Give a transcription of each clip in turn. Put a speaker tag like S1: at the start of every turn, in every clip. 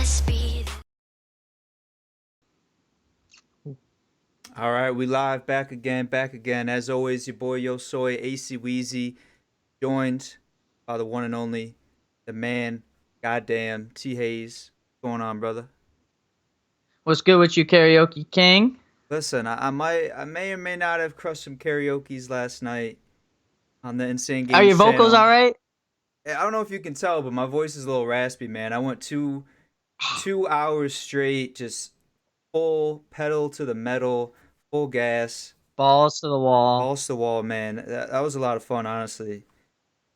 S1: must be.
S2: All right, we live back again. As always, your boy Yo Soy, AC Weezy, joined by the one and only, the man, goddamn T Hayes. What's going on, brother?
S3: What's good with you, Karaoke King?
S2: Listen, I may or may not have crushed some karaoke's last night on the Insane
S3: Are
S2: Games
S3: your vocals
S2: channel.
S3: all right?
S2: I don't know if you can tell, but my voice is a little raspy, man. I went two hours straight, just full pedal to the metal, full gas,
S3: Balls to the wall.
S2: balls to the wall, man. That was a lot of fun, honestly.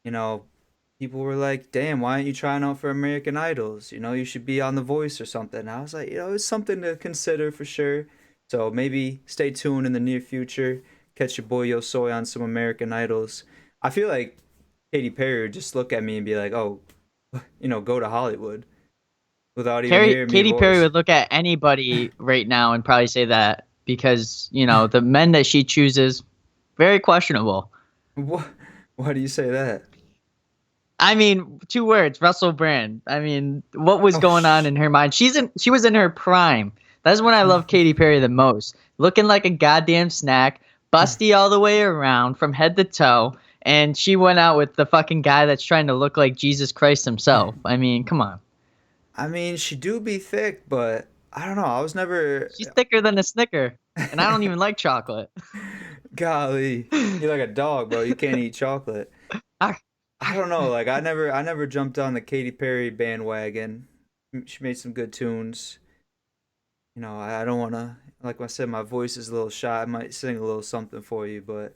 S2: You know, people were like, "Damn, why aren't you trying out for American Idols? You know, you should be on The Voice or something." And I was like, it's something to consider for sure. So maybe stay tuned in the near future. Catch your boy Yo Soy on some American Idols. I feel like Katy Perry would just look at me and be like, "Oh, go to Hollywood," without even hearing me
S3: Katy Perry
S2: voice.
S3: would look at anybody right now and probably say that because, the men that she chooses, very questionable.
S2: What? Why do you say that?
S3: I mean, two words, Russell Brand. I mean, what was
S2: Oh,
S3: going on in her mind? She was in her prime. That's when I love Katy Perry the most. Looking like a goddamn snack, busty all the way around from head to toe, and she went out with the fucking guy that's trying to look like Jesus Christ himself. I mean, come on.
S2: I mean, she do be thick, but I don't know. I was never.
S3: She's thicker than a Snicker, and I don't even like chocolate.
S2: Golly, you're like a dog, bro. You can't eat chocolate.
S3: I,
S2: I don't know. Like I never jumped on the Katy Perry bandwagon. She made some good tunes. I don't want to. Like I said, my voice is a little shy. I might sing a little something for you, but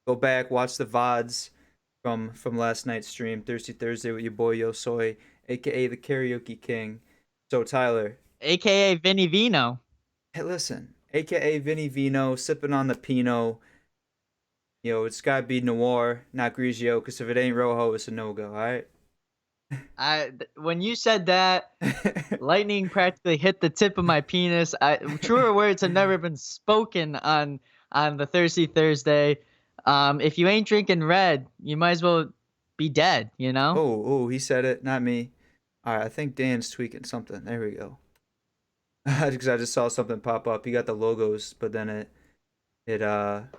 S2: go back, watch the vods from last night's stream, Thirsty Thursday with your boy Yo Soy, aka the Karaoke King. So Tyler,
S3: AKA Vinny Vino.
S2: hey, listen, aka Vinny Vino, sipping on the Pinot. It's gotta be Noir, not Grigio, because if it ain't Rojo, it's a no go. All right.
S3: When you said that, lightning practically hit the tip of my penis. Truer words have never been spoken on the Thirsty Thursday. If you ain't drinking red, you might as well be dead.
S2: Oh, he said it, not me. All right, I think Dan's tweaking something. There we go. Because I just saw something pop up. He got the logos, but then it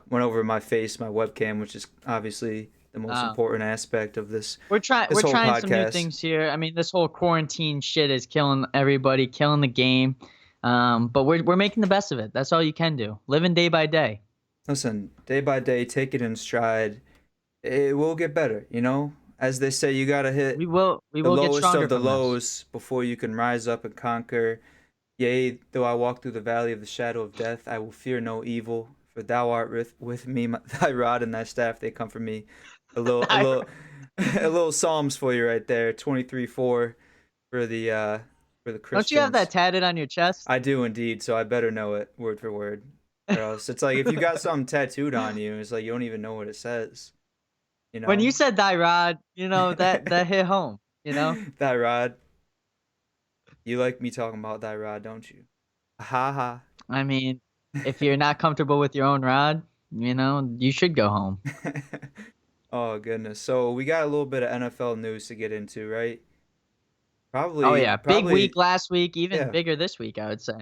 S2: went over my face, my webcam, which is obviously the most
S3: Uh,
S2: important aspect of this
S3: we're trying
S2: this
S3: we're
S2: whole
S3: trying some new
S2: podcast.
S3: things here. I mean, this whole quarantine shit is killing everybody, killing the game. But we're making the best of it. That's all you can do. Living day by day.
S2: Listen, day by day, take it in stride. It will get better, As they say, you gotta hit
S3: We will
S2: the
S3: get
S2: lowest
S3: stronger
S2: of the
S3: from this.
S2: lows before you can rise up and conquer. Yea, though I walk through the valley of the shadow of death, I will fear no evil, for thou art with me. Thy rod and thy staff, they comfort me. A little, a little Psalms for you right there. 23:4 for the
S3: Don't you have that
S2: Christians.
S3: tatted on your chest?
S2: I do indeed, so I better know it word for word. Or else it's like if you got something tattooed on you, it's like you don't even know what it says. You
S3: When
S2: know,
S3: you said die rod, that hit home.
S2: Thy rod. You like me talking about thy rod, don't you? Ha ha.
S3: I mean, if you're not comfortable with your own rod, you should go home.
S2: Oh goodness. So we got a little bit of NFL news to get into, right?
S3: Oh
S2: Probably,
S3: yeah, big
S2: probably,
S3: week last week, even
S2: yeah,
S3: bigger this week, I would say.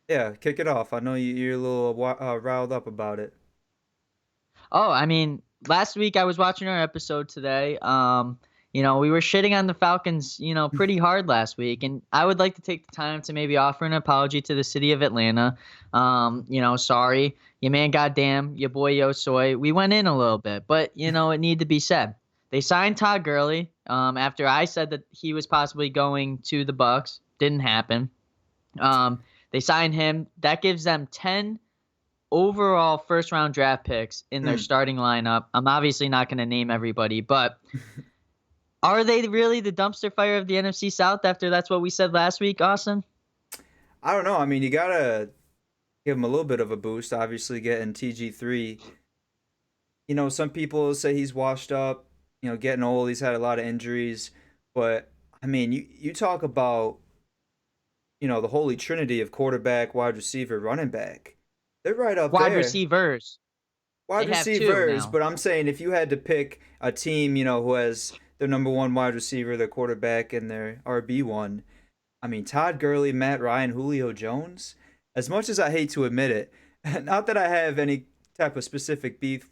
S2: yeah. Kick it off. I know you're a little riled up about it.
S3: Oh, I mean, last week I was watching our episode today. We were shitting on the Falcons, pretty hard last week, and I would like to take the time to maybe offer an apology to the city of Atlanta. Sorry, your man, goddamn, your boy Yo Soy. We went in a little bit, but it needed to be said. They signed Todd Gurley. After I said that he was possibly going to the Bucks, didn't happen. They signed him. That gives them 10 overall first round draft picks in their
S2: Hmm.
S3: starting lineup. I'm obviously not going to name everybody, but are they really the dumpster fire of the NFC South after that's what we said last week, Austin?
S2: I don't know. I mean, you gotta give him a little bit of a boost. Obviously, getting TG3. Some people say he's washed up. Getting old. He's had a lot of injuries, but I mean, you talk about the holy trinity of quarterback, wide receiver, running back. They're right up
S3: Wide
S2: there.
S3: receivers.
S2: Wide
S3: They have two
S2: receivers,
S3: now.
S2: but I'm saying if you had to pick a team, who has their number one wide receiver, their quarterback, and their RB one, I mean, Todd Gurley, Matt Ryan, Julio Jones. As much as I hate to admit it, not that I have any type of specific beef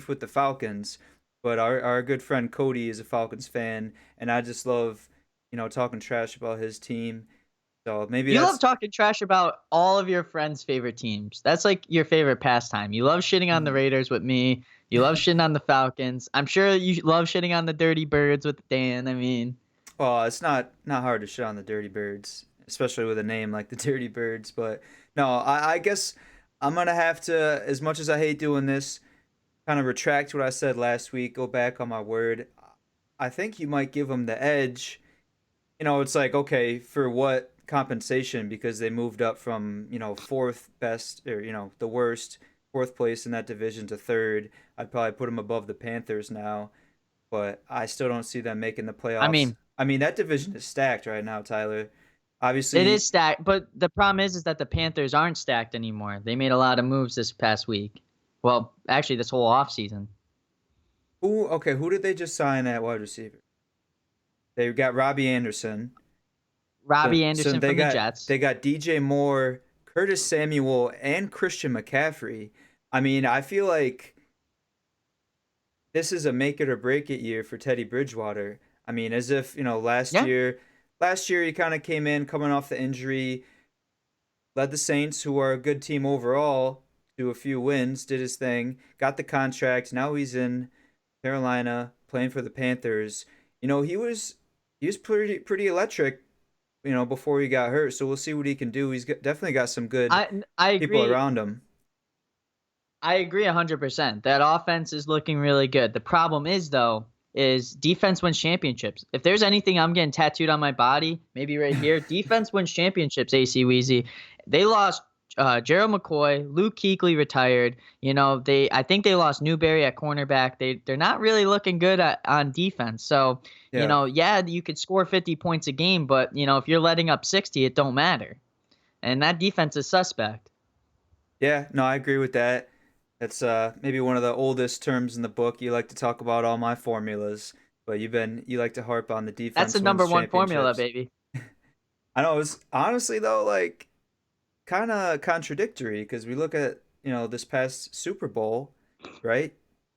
S2: with the Falcons, but our good friend Cody is a Falcons fan, and I just love, talking trash about his team. So maybe
S3: You love
S2: that's
S3: talking trash about all of your friends' favorite teams. That's like your favorite pastime. You love shitting on the
S2: mm,
S3: Raiders with me. You love shitting on the Falcons. I'm sure you love shitting on the Dirty Birds with Dan. I mean,
S2: well, it's not hard to shit on the Dirty Birds, especially with a name like the Dirty Birds. But no, I guess I'm gonna have to, as much as I hate doing this, kind of retract what I said last week. Go back on my word. I think you might give them the edge. It's like, okay, for what compensation? Because they moved up from, fourth best, or, the worst, fourth place in that division to third. I'd probably put them above the Panthers now, but I still don't see them making the
S3: I
S2: playoffs.
S3: mean,
S2: I mean, that division is stacked right now, Tyler.
S3: it
S2: Obviously,
S3: is stacked, but the problem is that the Panthers aren't stacked anymore. They made a lot of moves this past week. Well, actually, this whole offseason.
S2: who did they just sign at wide receiver? They got Robbie Anderson. So,
S3: Robbie
S2: so
S3: Anderson
S2: they
S3: from the
S2: got
S3: Jets.
S2: they got DJ Moore, Curtis Samuel, and Christian McCaffrey. I mean, I feel like this is a make it or break it year for Teddy Bridgewater. I mean, as if,
S3: Yeah.
S2: last year he kind of came in coming off the injury, led the Saints, who are a good team overall, to a few wins, did his thing, got the contract. Now he's in Carolina playing for the Panthers. He was pretty electric, before he got hurt. So we'll see what he can do. Definitely got some good
S3: I
S2: people
S3: agree.
S2: around him.
S3: I agree 100%. That offense is looking really good. The problem is, though, is defense wins championships. If there's anything I'm getting tattooed on my body, maybe right here, defense wins championships, AC Weezy. They lost Gerald McCoy, Luke Kuechly retired. I think they lost Newberry at cornerback. They're not really looking good on defense. So,
S2: Yeah.
S3: yeah, you could score 50 points a game, but if you're letting up 60, it don't matter. And that defense is suspect.
S2: Yeah, no, I agree with that. That's maybe one of the oldest terms in the book. You like to talk about all my formulas, but you like to harp on the
S3: That's the
S2: defense
S3: number
S2: wins
S3: one formula,
S2: championships.
S3: baby.
S2: I know it was honestly though like kind of contradictory because we look at, this past Super Bowl, right?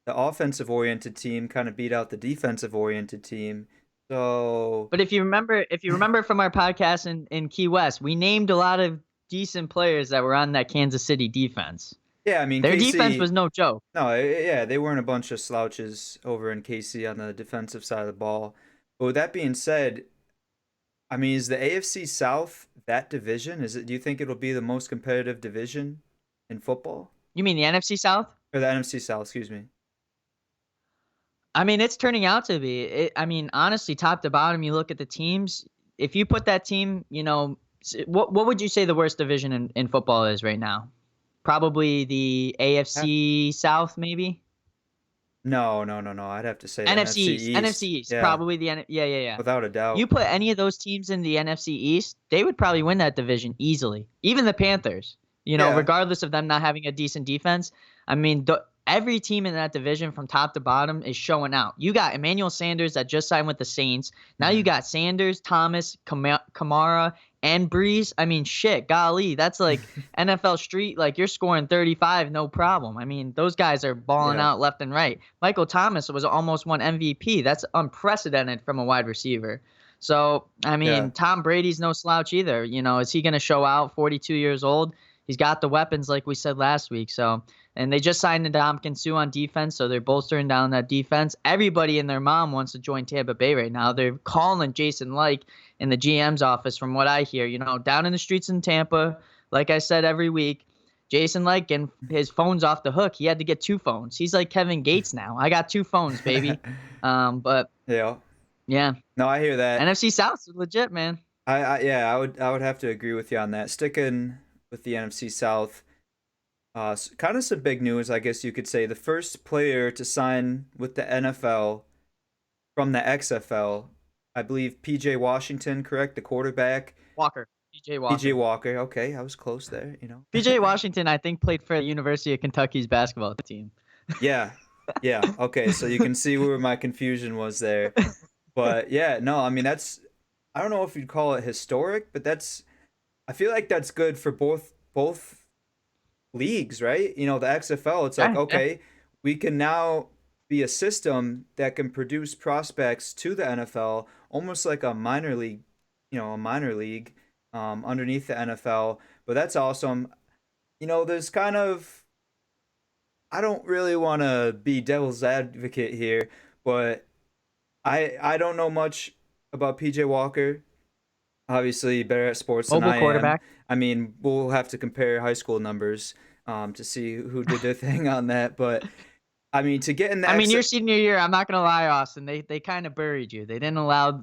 S2: The offensive oriented team kind of beat out the defensive oriented team. So,
S3: But if you remember from our podcast in Key West, we named a lot of decent players that were on that Kansas City defense.
S2: yeah, I mean,
S3: Their defense was
S2: Casey,
S3: no joke.
S2: no, yeah, they weren't a bunch of slouches over in KC on the defensive side of the ball. But with that being said, I mean, is the AFC South that division? Do you think it'll be the most competitive division in football?
S3: You mean the NFC South?
S2: Or the NFC South, excuse me.
S3: I mean, it's turning out to be. I mean, honestly, top to bottom, you look at the teams. If you put that team, what would you say the worst division in football is right now? Probably the
S2: Have
S3: AFC South, maybe.
S2: No, no, no, no. I'd have to say the
S3: NFC
S2: NFC
S3: East. NFC
S2: East.
S3: East.
S2: Yeah,
S3: Probably yeah, yeah, yeah.
S2: without a
S3: You
S2: doubt.
S3: put any of those teams in the NFC East, they would probably win that division easily. Even the Panthers,
S2: Yeah.
S3: regardless of them not having a decent defense. I mean, every team in that division from top to bottom is showing out. You got Emmanuel Sanders that just signed with the Saints. Now you
S2: Hmm.
S3: got Sanders, Thomas, Kamara, and Breeze. I mean, shit, golly, that's like NFL Street. Like you're scoring 35, no problem. I mean, those guys are balling
S2: Yeah.
S3: out left and right. Michael Thomas was almost won MVP. That's unprecedented from a wide receiver. So, I
S2: Yeah.
S3: mean, Tom Brady's no slouch either. Is he going to show out 42 years old? He's got the weapons, like we said last week. So, and they just signed Ndamukong Suh on defense, so they're bolstering down that defense. Everybody and their mom wants to join Tampa Bay right now. They're calling Jason Licht in the GM's office, from what I hear. Down in the streets in Tampa, like I said every week, Jason Licht and his phone's off the hook. He had to get two phones. He's like Kevin Gates now. I got two phones, baby. But
S2: Yeah.
S3: yeah,
S2: No, I hear that.
S3: NFC South's legit, man.
S2: Yeah, I would have to agree with you on that. Sticking with the NFC South, kind of some big news, I guess you could say. The first player to sign with the NFL from the XFL, I believe PJ Washington, correct? The quarterback.
S3: Walker, PJ
S2: PJ
S3: Walker.
S2: Walker. Okay, I was close there.
S3: PJ Washington, I think, played for the University of Kentucky's basketball team.
S2: Yeah. Yeah. Okay, so you can see where my confusion was there. But yeah, no, I mean I don't know if you'd call it historic, but that's I feel like that's good for both leagues, right? You know, the XFL, it's like,
S3: Yeah, yeah.
S2: okay, we can now be a system that can produce prospects to the NFL, almost like a minor league, a minor league underneath the NFL. But that's awesome. You know, there's kind of, I don't really want to be devil's advocate here, but I don't know much about PJ Walker. Obviously, better at sports than
S3: Mobile
S2: I am.
S3: quarterback.
S2: I mean, we'll have to compare high school numbers to see who did their thing on that. But I mean, to get in the
S3: I mean,
S2: X,
S3: your senior year, I'm not gonna lie, Austin. They kind of buried you. They didn't allow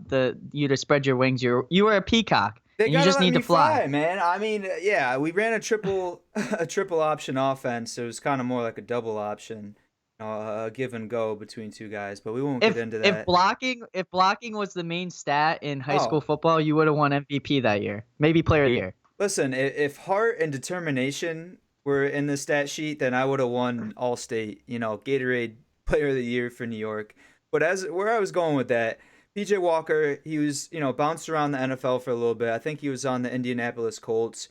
S3: you to spread your wings. You were a peacock,
S2: they
S3: and you
S2: gotta
S3: just
S2: let
S3: need to
S2: me
S3: fly.
S2: fly, man. I mean, yeah, we ran a triple a triple option offense. So it was kind of more like a double option, a give and go between two guys. But we won't get into
S3: If
S2: that.
S3: blocking was the main stat in high
S2: Oh,
S3: school football, you would have won MVP that year, maybe Player of the Year.
S2: listen, if heart and determination were in the stat sheet, then I would have won all state, Gatorade Player of the Year for New York. But as where I was going with that, PJ Walker, he was, bounced around the NFL for a little bit. I think he was on the Indianapolis Colts,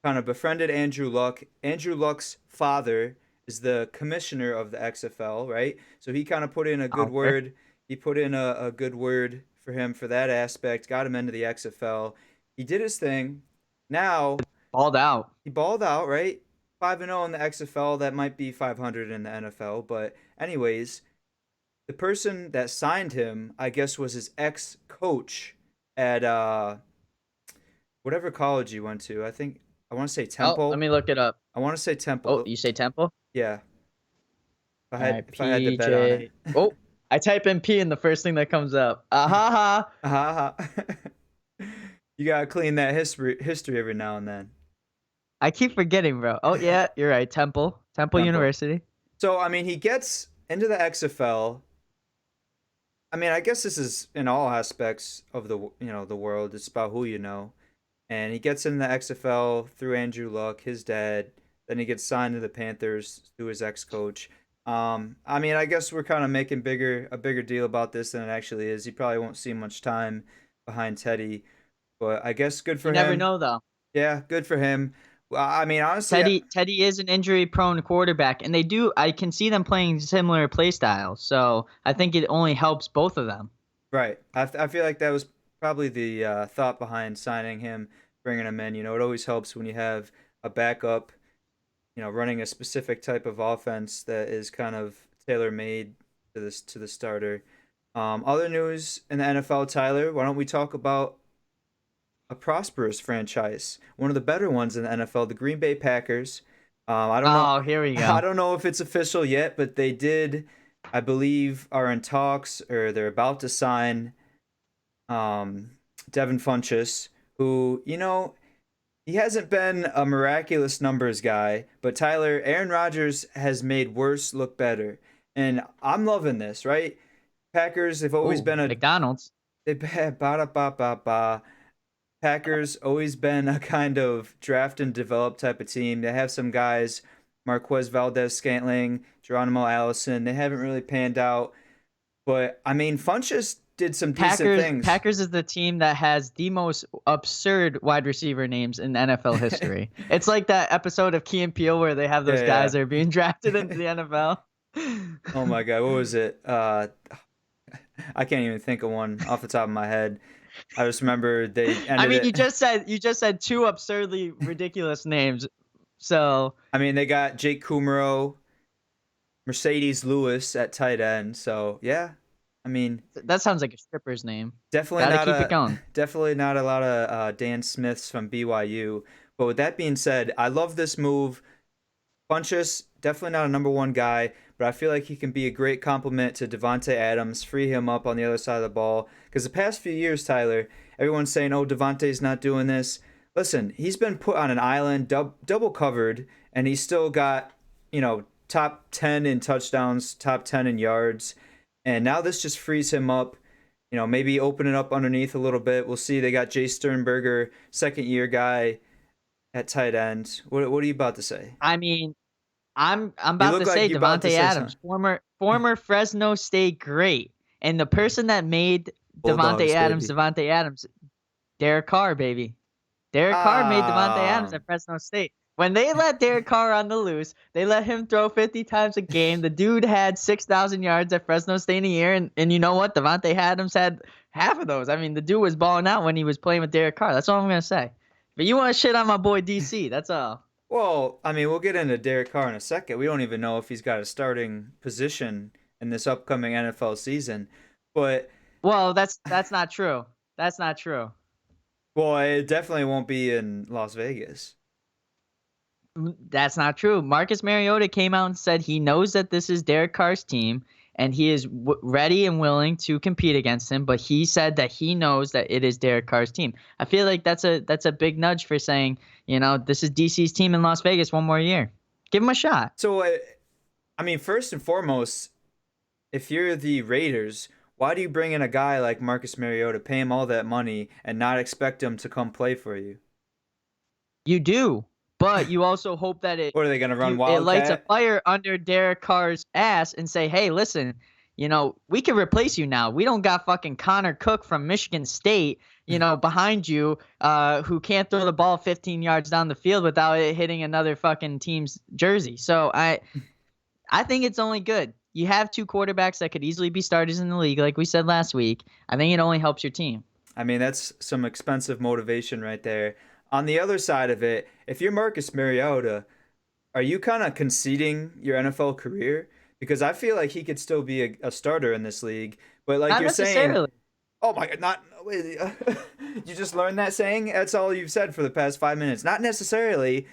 S2: kind of befriended Andrew Luck. Andrew Luck's father is the commissioner of the XFL, right? So he kind of put in a good
S3: Okay.
S2: word. He put in a good word for him for that aspect, got him into the XFL. He did his thing. Now
S3: Balled out.
S2: he balled out, right? 5-0 in the XFL. That might be 500 in the NFL. But, anyways, the person that signed him, I guess, was his ex coach at whatever college he went to. I want to say
S3: Oh, let
S2: Temple.
S3: me look it up.
S2: I want to say
S3: Oh,
S2: Temple.
S3: you say Temple?
S2: Yeah,
S3: All right,
S2: if I had to bet on it.
S3: PJ. Oh, I type in P and the first thing that comes up. Ha.
S2: Ha You gotta clean that history every now and then.
S3: I keep forgetting, bro. Oh yeah, you're right. Temple
S2: Temple.
S3: University.
S2: So I mean, he gets into the XFL. I mean, I guess this is in all aspects of the world. It's about who you know. And he gets in the XFL through Andrew Luck, his dad. Then he gets signed to the Panthers through his ex-coach. I mean, I guess we're kind of making a bigger deal about this than it actually is. He probably won't see much time behind Teddy, but I guess good
S3: You
S2: for
S3: never
S2: him.
S3: know though.
S2: Yeah, good for him. Well, I mean, honestly,
S3: Teddy is an injury prone quarterback, and I can see them playing similar play styles. So I think it only helps both of them.
S2: right. I feel like that was probably the thought behind signing him, bringing him in. You know, it always helps when you have a backup, running a specific type of offense that is kind of tailor made to the starter. Other news in the NFL, Tyler. Why don't we talk about a prosperous franchise, one of the better ones in the NFL, the Green Bay Packers. I don't know,
S3: Oh, here we
S2: I
S3: go.
S2: don't know if it's official yet, but they did, I believe, are in talks or they're about to sign um, Devin Funchess, who he hasn't been a miraculous numbers guy, but Tyler, Aaron Rodgers has made worse look better, and I'm loving this. Right, Packers have always
S3: Oh,
S2: been a
S3: McDonald's.
S2: they ba ba ba ba ba. Packers always been a kind of draft and develop type of team. They have some guys, Marquez Valdez Scantling, Geronimo Allison. They haven't really panned out, but I mean, Funchess did some decent things.
S3: Packers is the team that has the most absurd wide receiver names in NFL history. It's like that episode of Key and Peele where they have those guys
S2: Yeah,
S3: that are being drafted into
S2: yeah.
S3: the NFL.
S2: Oh my God, what was it? I can't even think of one off the top of my head. I just remember they
S3: I
S2: ended
S3: mean,
S2: it.
S3: you just said two absurdly ridiculous names. So
S2: I mean, they got Jake Kumaro, Mercedes Lewis at tight end. So yeah, I mean,
S3: that sounds like a stripper's name.
S2: definitely
S3: Got to
S2: not
S3: keep it
S2: a
S3: going.
S2: definitely not a lot of Dan Smiths from BYU. But with that being said, I love this move. Funchess, definitely not a number one guy, but I feel like he can be a great complement to Devonte Adams, free him up on the other side of the ball. Because the past few years, Tyler, everyone's saying, "Oh, Devonte's not doing this." Listen, he's been put on an island, double covered, and he's still got top 10 in touchdowns, top 10 in yards, and now this just frees him up. Maybe open it up underneath a little bit. We'll see. They got Jay Sternberger, second year guy at tight end. What are you about to say?
S3: I mean, I'm
S2: You
S3: about
S2: look
S3: to
S2: like
S3: say
S2: you're about to
S3: Devonte
S2: say
S3: Adams,
S2: something.
S3: former Fresno State great, and the person that made
S2: Bulldogs, baby.
S3: Devonte Adams Derek Carr, baby. Derek Carr made Devontae Adams
S2: Ah,
S3: at Fresno State. When they let Derek Carr on the loose, they let him throw 50 times a game. The dude had 6,000 yards at Fresno State in a year, and you know what? Devontae Adams had half of those. I mean, the dude was balling out when he was playing with Derek Carr. That's all I'm gonna say. But you want to shit on my boy DC? That's all.
S2: well, I mean, we'll get into Derek Carr in a second. We don't even know if he's got a starting position in this upcoming NFL season. But,
S3: Well, that's not true. That's not true.
S2: well, it definitely won't be in Las Vegas.
S3: That's not true. Marcus Mariota came out and said he knows that this is Derek Carr's team and he is ready and willing to compete against him, but he said that he knows that it is Derek Carr's team. I feel like that's a big nudge for saying, this is DC's team in Las Vegas one more year. Give him a shot.
S2: So, I mean, first and foremost, if you're the Raiders, why do you bring in a guy like Marcus Mariota, pay him all that money, and not expect him to come play for you?
S3: You do, but you also hope that it
S2: What are they going to run
S3: you it lights a
S2: Wildcat?
S3: fire under Derek Carr's ass and say, "Hey, listen, we can replace you now. We don't got fucking Connor Cook from Michigan State, behind you, who can't throw the ball 15 yards down the field without it hitting another fucking team's jersey." So I think it's only good. You have two quarterbacks that could easily be starters in the league, like we said last week. I think it only helps your team.
S2: I mean, that's some expensive motivation right there. On the other side of it, if you're Marcus Mariota, are you kind of conceding your NFL career? Because I feel like he could still be a starter in this league. But like
S3: Not
S2: you're saying,
S3: necessarily.
S2: oh my God, not. You just learned that saying? That's all you've said for the past 5 minutes. Not necessarily.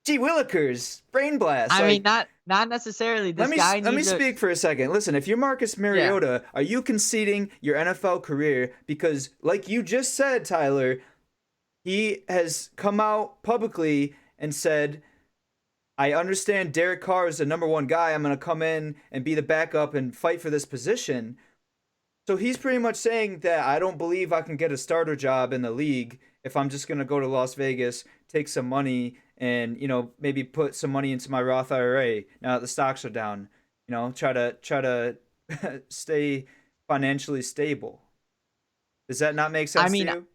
S2: Gee Willikers, brain blast.
S3: I mean,
S2: Like,
S3: not necessarily.
S2: let
S3: This
S2: me
S3: guy
S2: let me
S3: needs a
S2: speak for a second. Listen, if you're Marcus
S3: yeah.
S2: Mariota, are you conceding your NFL career? Because, like you just said, Tyler, he has come out publicly and said, I understand Derek Carr is the number one guy. I'm going to come in and be the backup and fight for this position. So he's pretty much saying that I don't believe I can get a starter job in the league if I'm just going to go to Las Vegas, take some money, and maybe put some money into my Roth IRA now that the stocks are down. Try to stay financially stable. Does that not make
S3: I
S2: sense to
S3: mean,
S2: you?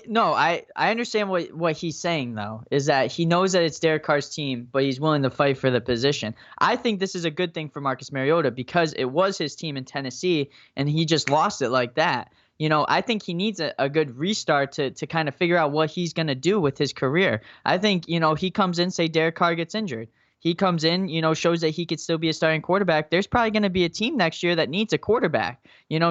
S3: no, I understand what he's saying though, is that he knows that it's Derek Carr's team, but he's willing to fight for the position. I think this is a good thing for Marcus Mariota because it was his team in Tennessee and he just lost it like that. I think he needs a good restart to kind of figure out what he's going to do with his career. I think, he comes in, say Derek Carr gets injured. He comes in, shows that he could still be a starting quarterback. There's probably going to be a team next year that needs a quarterback,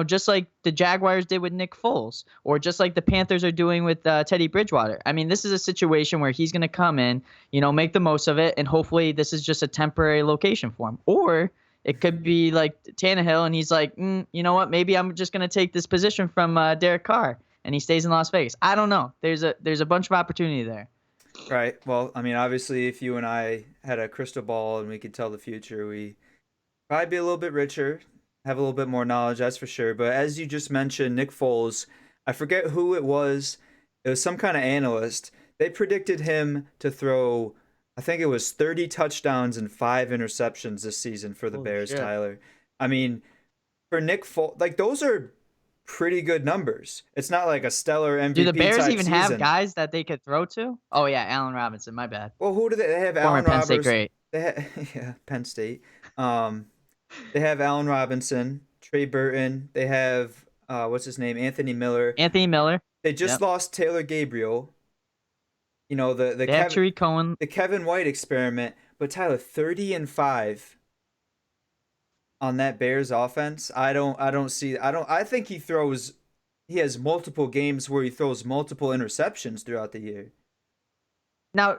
S3: just like the Jaguars did with Nick Foles, or just like the Panthers are doing with Teddy Bridgewater. I mean, this is a situation where he's going to come in, make the most of it, and hopefully this is just a temporary location for him. Or it could be like Tannehill, and he's like, you know what? Maybe I'm just going to take this position from Derek Carr, and he stays in Las Vegas. I don't know. There's a bunch of opportunity there.
S2: Right. Well, I mean, obviously, if you and I had a crystal ball and we could tell the future, we probably be a little bit richer, have a little bit more knowledge, that's for sure. But as you just mentioned, Nick Foles, I forget who it was. It was some kind of analyst. They predicted him to throw, I think it was 30 touchdowns and 5 interceptions this season for the
S3: Holy
S2: Bears,
S3: shit.
S2: Tyler. I mean, for Nick Foles, like those are pretty good numbers. It's not like a stellar
S3: Do the
S2: MVP
S3: Bears
S2: type
S3: even have
S2: season.
S3: guys that they could throw to? Oh yeah, Allen Robinson. My bad.
S2: Well, who do they have?
S3: Former
S2: Allen
S3: Penn State
S2: Roberts.
S3: great.
S2: They yeah, Penn State. Um, they have Allen Robinson, Trey Burton. They have what's his name, Anthony Miller.
S3: Anthony Miller.
S2: They just
S3: Yep.
S2: lost Taylor Gabriel. The
S3: They have
S2: Kevin
S3: Tariq Cohen.
S2: the Kevin White experiment. But Tyler, 30-5 on that Bears offense. I don't see. I think he throws. He has multiple games where he throws multiple interceptions throughout the year.
S3: Now,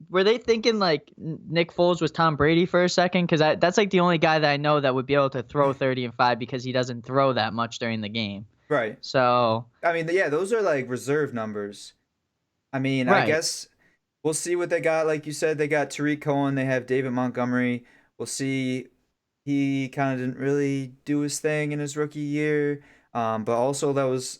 S3: were they thinking like Nick Foles was Tom Brady for a second? Because that's like the only guy that I know that would be able to throw 30-5 because he doesn't throw that much during the game.
S2: Right.
S3: So
S2: I mean, yeah, those are like reserve numbers. I mean, I
S3: right.
S2: guess we'll see what they got. Like you said, they got Tariq Cohen. They have David Montgomery. We'll see. He kind of didn't really do his thing in his rookie year, but also that was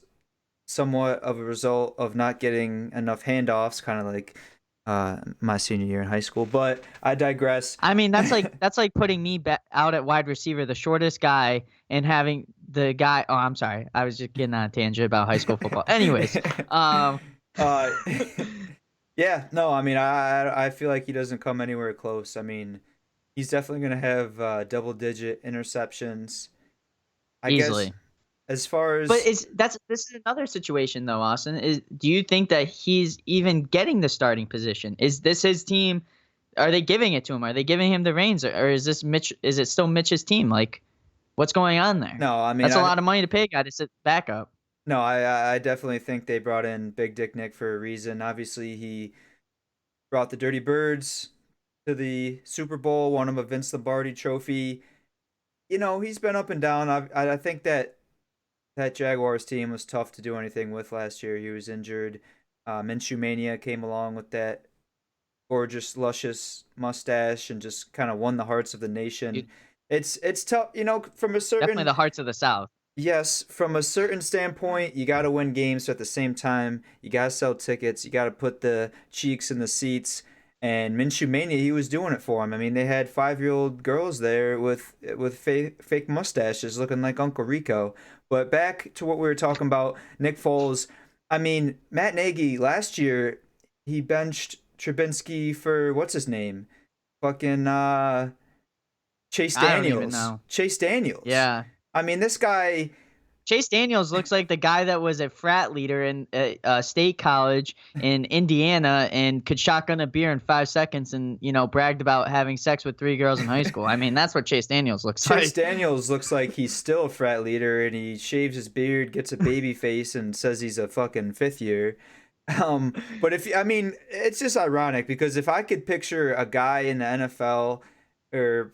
S2: somewhat of a result of not getting enough handoffs. Kind of like my senior year in high school. But I digress.
S3: I mean, that's like putting me out at wide receiver, the shortest guy, and having the guy. Oh, I'm sorry, I was just getting on a tangent about high school football. Anyways, um,
S2: uh, yeah, no, I mean, I feel like he doesn't come anywhere close. I mean, he's definitely gonna have double-digit interceptions. I guess
S3: easily.
S2: as far
S3: But
S2: as
S3: is that's this is another situation though, Austin. Is do you think that he's even getting the starting position? Is this his team? Are they giving it to him? Are they giving him the reins, or is this Mitch? Is it still Mitch's team? Like, what's going on there?
S2: no, I mean,
S3: That's a lot of money to pay a guy to sit backup.
S2: no, I definitely think they brought in Big Dick Nick for a reason. Obviously, he brought the Dirty Birds to the Super Bowl, won him a Vince Lombardi trophy. You know, he's been up and down. I think that Jaguars team was tough to do anything with last year. He was injured. Minshew Mania came along with that gorgeous, luscious mustache and just kind of won the hearts of the nation.
S3: Dude,
S2: It's tough, you know, from a
S3: definitely
S2: certain
S3: the hearts of the South.
S2: yes, from a certain standpoint, you got to win games, so at the same time, you got to sell tickets. You got to put the cheeks in the seats. And Minshew Mania, he was doing it for him. I mean, they had 5-year-old girls there with fake mustaches, looking like Uncle Rico. But back to what we were talking about, Nick Foles. I mean, Matt Nagy last year, he benched Trubinsky for what's his name, fucking Chase
S3: I don't even
S2: Daniels.
S3: know.
S2: Chase Daniels.
S3: Yeah.
S2: I mean, this guy.
S3: Chase Daniels looks like the guy that was a frat leader in state college in Indiana and could shotgun a beer in 5 seconds and, bragged about having sex with 3 girls in high school. I mean, that's what Chase Daniels looks
S2: Chase
S3: like.
S2: Daniels looks like he's still a frat leader, and he shaves his beard, gets a baby face, and says he's a fucking fifth year. But I mean, it's just ironic because if I could picture a guy in the NFL or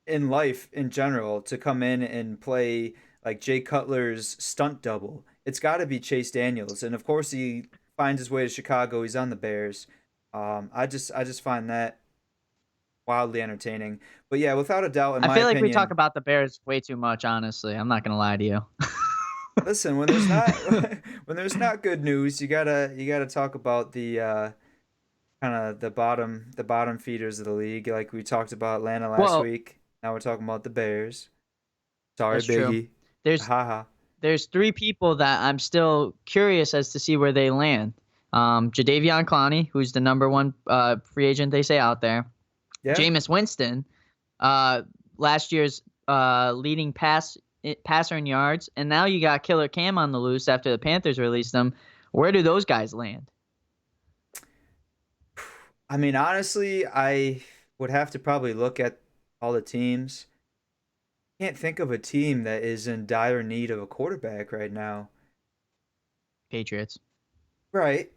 S2: in life in general to come in and play like Jay Cutler's stunt double, it's got to be Chase Daniels, and of course he finds his way to Chicago. He's on the Bears. I just find that wildly entertaining. But yeah, without a doubt, in
S3: I
S2: my
S3: feel like we talk
S2: opinion,
S3: about the Bears way too much, honestly. I'm not going to lie to you.
S2: listen, when there's not when there's not good news, you gotta talk about the kind of the bottom feeders of the league. Like we talked about Atlanta last
S3: Well,
S2: week. Now we're talking about the Bears. Sorry,
S3: that's true.
S2: Biggie.
S3: There's
S2: Haha.
S3: there's three people that I'm still curious as to see where they land. Jadeveon Clowney, who's the number one free agent they say out there.
S2: Yeah.
S3: Jameis Winston, uh, last year's leading passer in yards, and now you got Killer Cam on the loose after the Panthers released them. Where do those guys land?
S2: I mean, honestly, I would have to probably look at all the teams. Can't think of a team that is in dire need of a quarterback right now.
S3: Patriots.
S2: Right.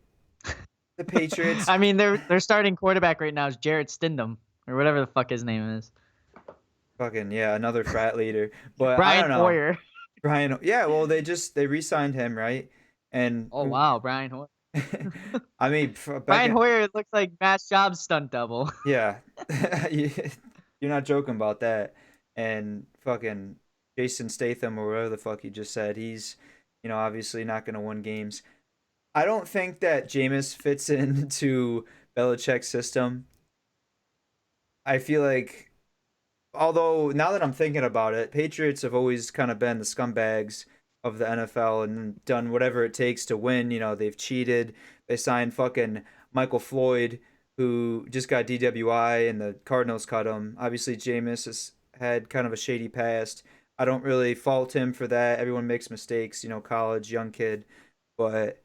S2: The Patriots.
S3: I mean, their starting quarterback right now is Jarrett Stidham or whatever the fuck his name is.
S2: Fucking yeah, another frat leader. But I
S3: Brian
S2: don't know.
S3: Hoyer.
S2: Brian, yeah, well they re-signed him, right? And
S3: Oh wow, Brian Hoyer.
S2: I mean, back
S3: Brian
S2: in
S3: Hoyer looks like Matt Schaub's stunt double.
S2: yeah. You- You're not joking about that. And fucking Jason Statham or whatever the fuck you just said, he's, obviously not going to win games. I don't think that Jameis fits into Belichick's system. I feel like, although now that I'm thinking about it, Patriots have always kind of been the scumbags of the NFL and done whatever it takes to win. They've cheated. They signed fucking Michael Floyd, who just got DWI, and the Cardinals cut him. Obviously, Jameis has had kind of a shady past. I don't really fault him for that. Everyone makes mistakes, college, young kid. But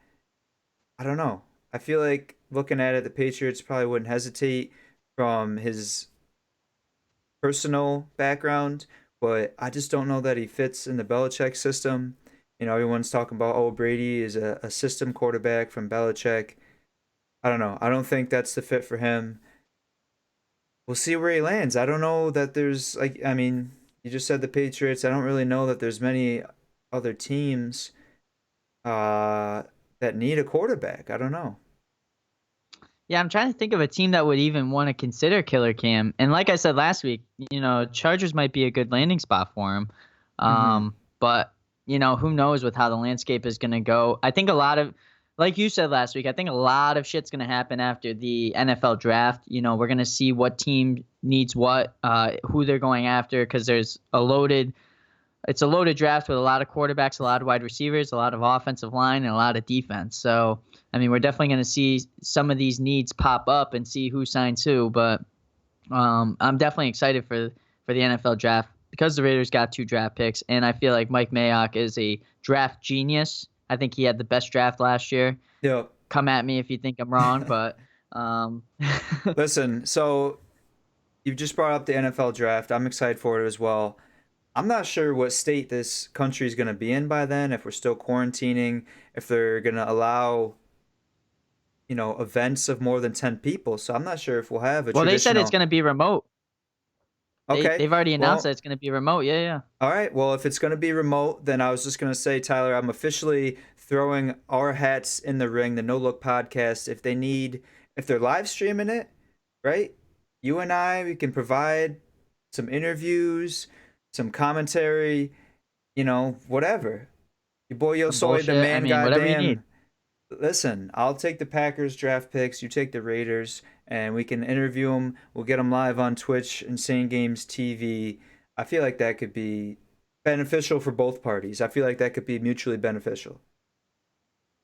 S2: I don't know. I feel like looking at it, the Patriots probably wouldn't hesitate from his personal background, but I just don't know that he fits in the Belichick system. Everyone's talking about, oh, Brady is a system quarterback from Belichick. I don't know. I don't think that's the fit for him. We'll see where he lands. I don't know that there's, like, I mean, you just said the Patriots. I don't really know that there's many other teams that need a quarterback. I don't know.
S3: Yeah, I'm trying to think of a team that would even want to consider Killer Cam. And like I said last week, Chargers might be a good landing spot for him.
S2: Hmm.
S3: But who knows with how the landscape is going to go. I think a lot of like you said last week, I think a lot of shit's gonna happen after the NFL draft. We're gonna see what team needs what, who they're going after, because it's a loaded draft with a lot of quarterbacks, a lot of wide receivers, a lot of offensive line, and a lot of defense. So, I mean, we're definitely going to see some of these needs pop up and see who signs who. But I'm definitely excited for the NFL draft because the Raiders got 2 draft picks, and I feel like Mike Mayock is a draft genius. I think he had the best draft last year.
S2: Yep.
S3: Come at me if you think I'm wrong, but um,
S2: Listen, so you've just brought up the NFL draft. I'm excited for it as well. I'm not sure what state this country is going to be in by then, if we're still quarantining, if they're going to allow, events of more than 10 people. So I'm not sure if we'll have a
S3: well, they said it's
S2: traditional.
S3: going to be remote.
S2: Okay.
S3: They've already announced that
S2: Well,
S3: it's going to be remote. Yeah, yeah.
S2: all right. Well, if it's going to be remote, then I was just going to say, Tyler, I'm officially throwing our hats in the ring, the No Look podcast. If they're live streaming it, right? You and I, we can provide some interviews, some commentary, whatever. Your boy Yo
S3: Some
S2: Soy, the
S3: bullshit. I
S2: man,
S3: mean, whatever you need.
S2: goddamn. Listen, I'll take the Packers draft picks. You take the Raiders, and we can interview them. We'll get them live on Twitch, Insane Games TV. I feel like that could be beneficial for both parties. I feel like that could be mutually beneficial.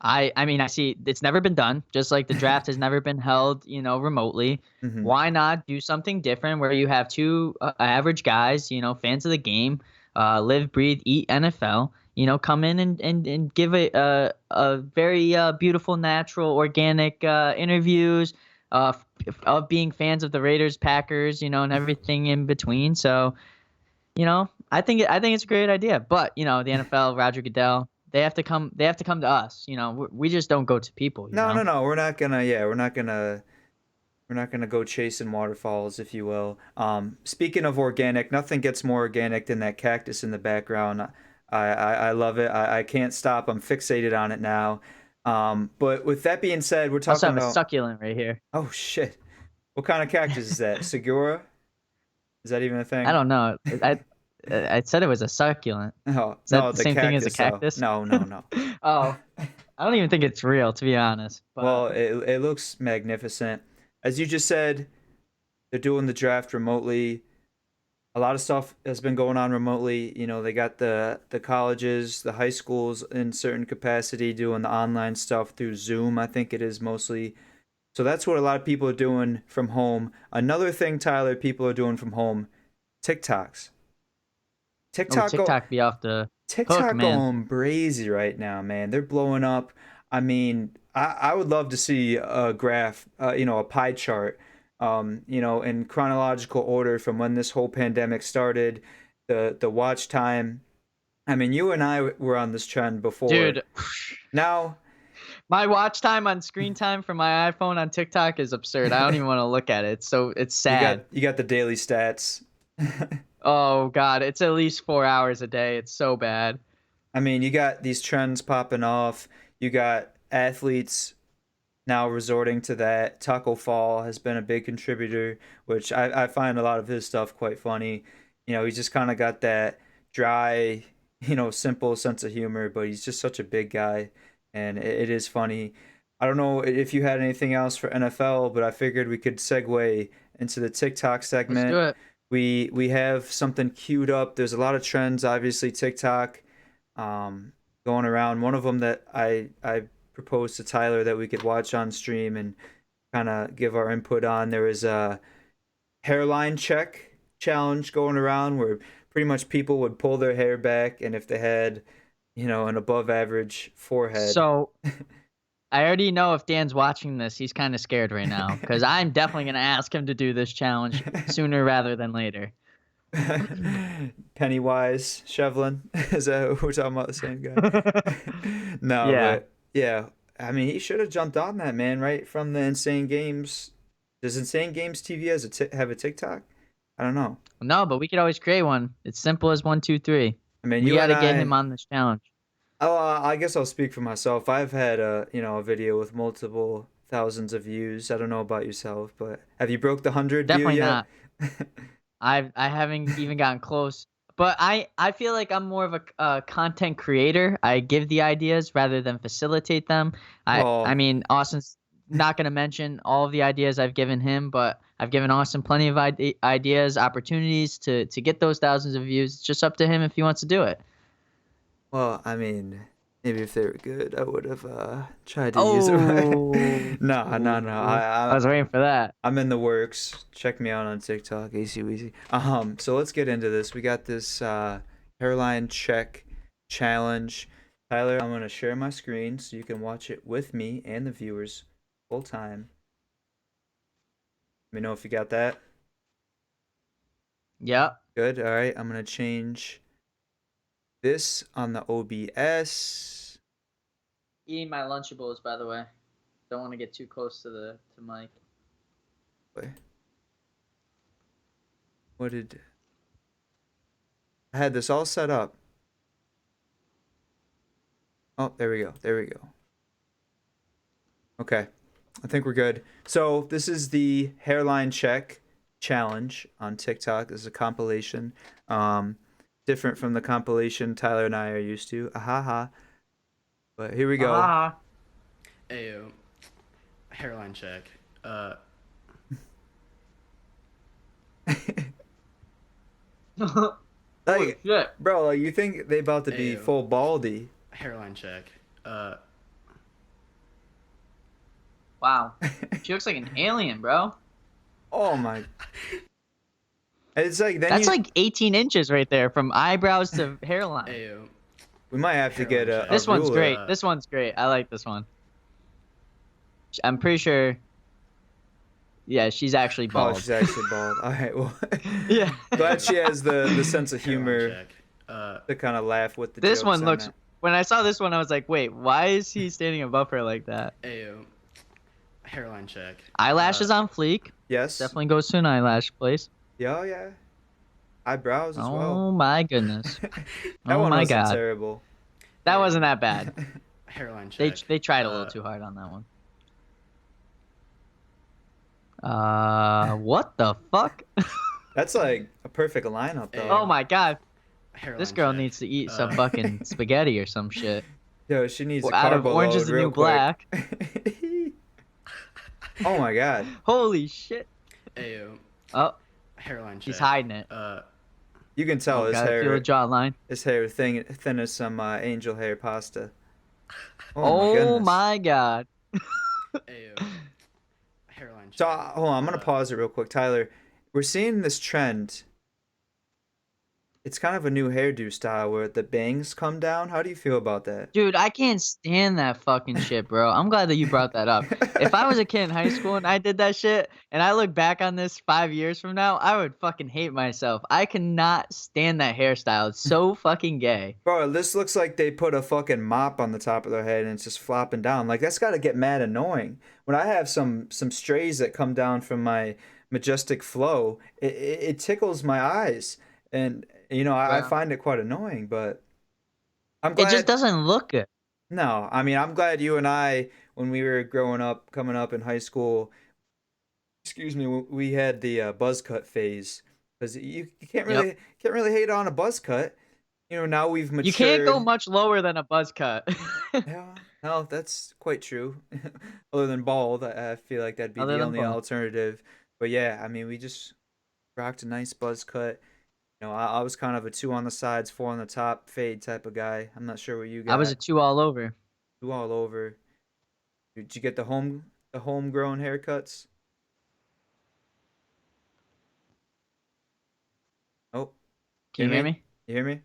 S3: I mean, I see it's never been done, just like the draft has never been held, remotely.
S2: Hmm.
S3: Why not do something different where you have two average guys, fans of the game, live, breathe, eat NFL, come in and give a very beautiful, natural, organic interviews of being fans of the Raiders, Packers, and everything in between. So, I think it's a great idea. But, the NFL, Roger Goodell, they have to come to us. We just don't go to people.
S2: No. We're not gonna. Yeah, we're not gonna go chasing waterfalls, if you will. Speaking of organic, nothing gets more organic than that cactus in the background. I love it. I can't stop. I'm fixated on it now. But with that being said, we're
S3: I also
S2: talking
S3: have a
S2: about.
S3: succulent right here.
S2: Oh shit! What kind of cactus is that? Segura? Is that even a
S3: I
S2: thing?
S3: don't know. I said it was a succulent.
S2: No,
S3: Is that
S2: no,
S3: the
S2: the
S3: same thing as a
S2: cactus though.
S3: cactus?
S2: No, no, no.
S3: Oh, I don't even think it's real, to be honest.
S2: Well,
S3: But
S2: it looks magnificent. As you just said, they're doing the draft remotely. A lot of stuff has been going on remotely. They got the colleges, the high schools in certain capacity doing the online stuff through Zoom. I think it is mostly. So that's what a lot of people are doing from home. Another thing, Tyler, people are doing from home, TikToks.
S3: oh,
S2: TikTok go
S3: TikTok be off the hook,
S2: TikTok
S3: man.
S2: going crazy right now, man. They're blowing up. I mean, I would love to see a graph, a pie chart, in chronological order from when this whole pandemic started, the watch time. I mean, you and I were on this trend before.
S3: Dude,
S2: Now
S3: my watch time on screen time for my iPhone on TikTok is absurd. I don't even want to look at it. It's
S2: you got
S3: sad.
S2: you got the daily stats.
S3: Oh God, it's at least 4 hours a day. It's so bad.
S2: I mean, you got these trends popping off. You got athletes now resorting to that. Taco Fall has been a big contributor, which I find a lot of his stuff quite funny. He's just kind of got that dry, simple sense of humor, but he's just such a big guy, and it is funny. I don't know if you had anything else for NFL, but I figured we could segue into the TikTok
S3: Let's do
S2: segment.
S3: it.
S2: We have something queued up. There's a lot of trends, obviously TikTok, um, going around. One of them that I proposed to Tyler that we could watch on stream and kind of give our input on. There was a hairline check challenge going around where pretty much people would pull their hair back, and if they had, an above average forehead.
S3: So I already know if Dan's watching this, he's kind of scared right now because I'm definitely gonna ask him to do this challenge sooner rather than later.
S2: Pennywise Shevlin. Is that we're talking about the same guy? No,
S3: Yeah.
S2: but yeah, I mean he should have jumped on that, man, right from the Insane Games. Does Insane Games TV have a TikTok? I don't know.
S3: No, but we could always create one. It's simple as 1, 2, 3.
S2: I mean,
S3: We
S2: you
S3: got
S2: and
S3: to get him
S2: I.
S3: on this challenge.
S2: Oh, I guess I'll speak for myself. I've had a video with multiple thousands of views. I don't know about yourself, but have you broke the 100 view
S3: Definitely
S2: yet?
S3: not. I haven't even gotten close. But I feel like I'm more of a content creator. I give the ideas rather than facilitate them. I
S2: Well,
S3: mean, Austin's not gonna mention all of the ideas I've given him, but I've given Austin plenty of ideas, opportunities to get those thousands of views. It's just up to him if he wants to do it.
S2: well, I mean, maybe if they were good, I would have tried to use it.
S3: Oh,
S2: No, no, no.
S3: I was waiting for that.
S2: I'm in the works. Check me out on TikTok, easy weezy. So let's get into this. We got this hairline check challenge. Tyler, I'm gonna share my screen so you can watch it with me and the viewers full time. Let me know if you got that.
S3: Yep.
S2: Good. All right. I'm gonna change this on the OBS.
S3: Eating my Lunchables, by the way. Don't want to get too close to Mike.
S2: Wait, what did I had this all set up? Oh, there we go. There we go. Okay. I think we're good. So this is the hairline check challenge on TikTok. This is a compilation. Different from the compilation Tyler and I are used to. Ahaha. But here we go.
S3: Ah.
S1: Ayo, hairline check.
S3: Holy
S2: Like,
S3: shit.
S2: bro, like, you think they about to be
S1: Ayo.
S2: full baldy?
S1: Hairline check.
S3: Wow. She looks like an alien, bro.
S2: Oh my. It's like then
S3: That's
S2: you
S3: like 18 inches right there from eyebrows to hairline.
S1: Ayo.
S2: we might have to get
S1: Hairline
S2: a
S1: check.
S3: This one's
S2: ruler.
S3: great. This one's great. I like this one. I'm pretty sure. Yeah, she's actually
S2: Oh,
S3: bald.
S2: she's actually bald. All right, well,
S3: Yeah.
S2: glad she has the sense of
S1: Hairline
S2: humor
S1: check.
S2: to kind of laugh with the
S3: This
S2: jokes
S3: one
S2: on
S3: looks.
S2: that.
S3: When I saw this one, I was like, wait, why is he standing above her like that?
S1: Ayo. Hairline check.
S3: Eyelashes on fleek.
S2: Yes.
S3: Definitely goes to an eyelash place.
S2: Yeah, oh, yeah. Eyebrows as
S3: Oh
S2: well.
S3: my goodness.
S2: That
S3: Oh
S2: one
S3: my
S2: wasn't
S3: God.
S2: terrible.
S3: That wasn't that bad.
S1: Hairline
S3: They
S1: check.
S3: they tried a little too hard on that one. What the fuck?
S2: That's like a perfect lineup, though.
S3: Oh my God.
S1: Hairline
S3: This girl
S1: check.
S3: needs to eat some fucking spaghetti or some shit.
S2: Yo, she needs a
S3: Out
S2: carb
S3: of Orange is
S2: load
S3: the
S2: real
S3: New
S2: quick.
S3: Black.
S2: Oh my God.
S3: Holy shit.
S1: Ayo.
S3: Oh,
S1: Hairline check.
S3: he's hiding it.
S2: You can tell his
S3: Gotta feel the
S2: hair.
S3: jawline.
S2: His hair thin as some angel hair pasta. Oh, my
S3: Oh
S2: goodness.
S3: my God.
S1: Ayo. Hairline check.
S2: So hold on, I'm gonna pause it real quick, Tyler. We're seeing this trend. It's kind of a new hairdo style where the bangs come down. How do you feel about that?
S3: Dude, I can't stand that fucking shit, bro. I'm glad that you brought that up. If I was a kid in high school and I did that shit, and I look back on this 5 years from now, I would fucking hate myself. I cannot stand that hairstyle. It's so fucking gay.
S2: Bro, this looks like they put a fucking mop on the top of their head and it's just flopping down. Like that's got to get mad annoying. When I have some strays that come down from my majestic flow, it tickles my eyes, and you know I
S3: Yeah.
S2: find it quite annoying. But I'm
S3: It just
S2: glad.
S3: doesn't look good.
S2: No, I mean I'm glad you and I, when we were growing up, coming up in high school, excuse me, we had the buzz cut phase, because you
S3: Yep.
S2: can't really hate on a buzz cut. You know, now we've matured.
S3: You can't go much lower than a buzz cut.
S2: Yeah, no, that's quite true. Other than bald, I feel like that'd be
S3: Other
S2: the
S3: than
S2: only
S3: bald.
S2: alternative. But yeah, I mean, we just rocked a nice buzz cut. You know, I was kind of a two on the sides, four on the top, fade type of guy. I'm not sure what you
S3: I was a
S2: got.
S3: 2 all over.
S2: Two all over. Did you get the homegrown haircuts? Oh,
S3: Can you hear me?
S2: You hear me?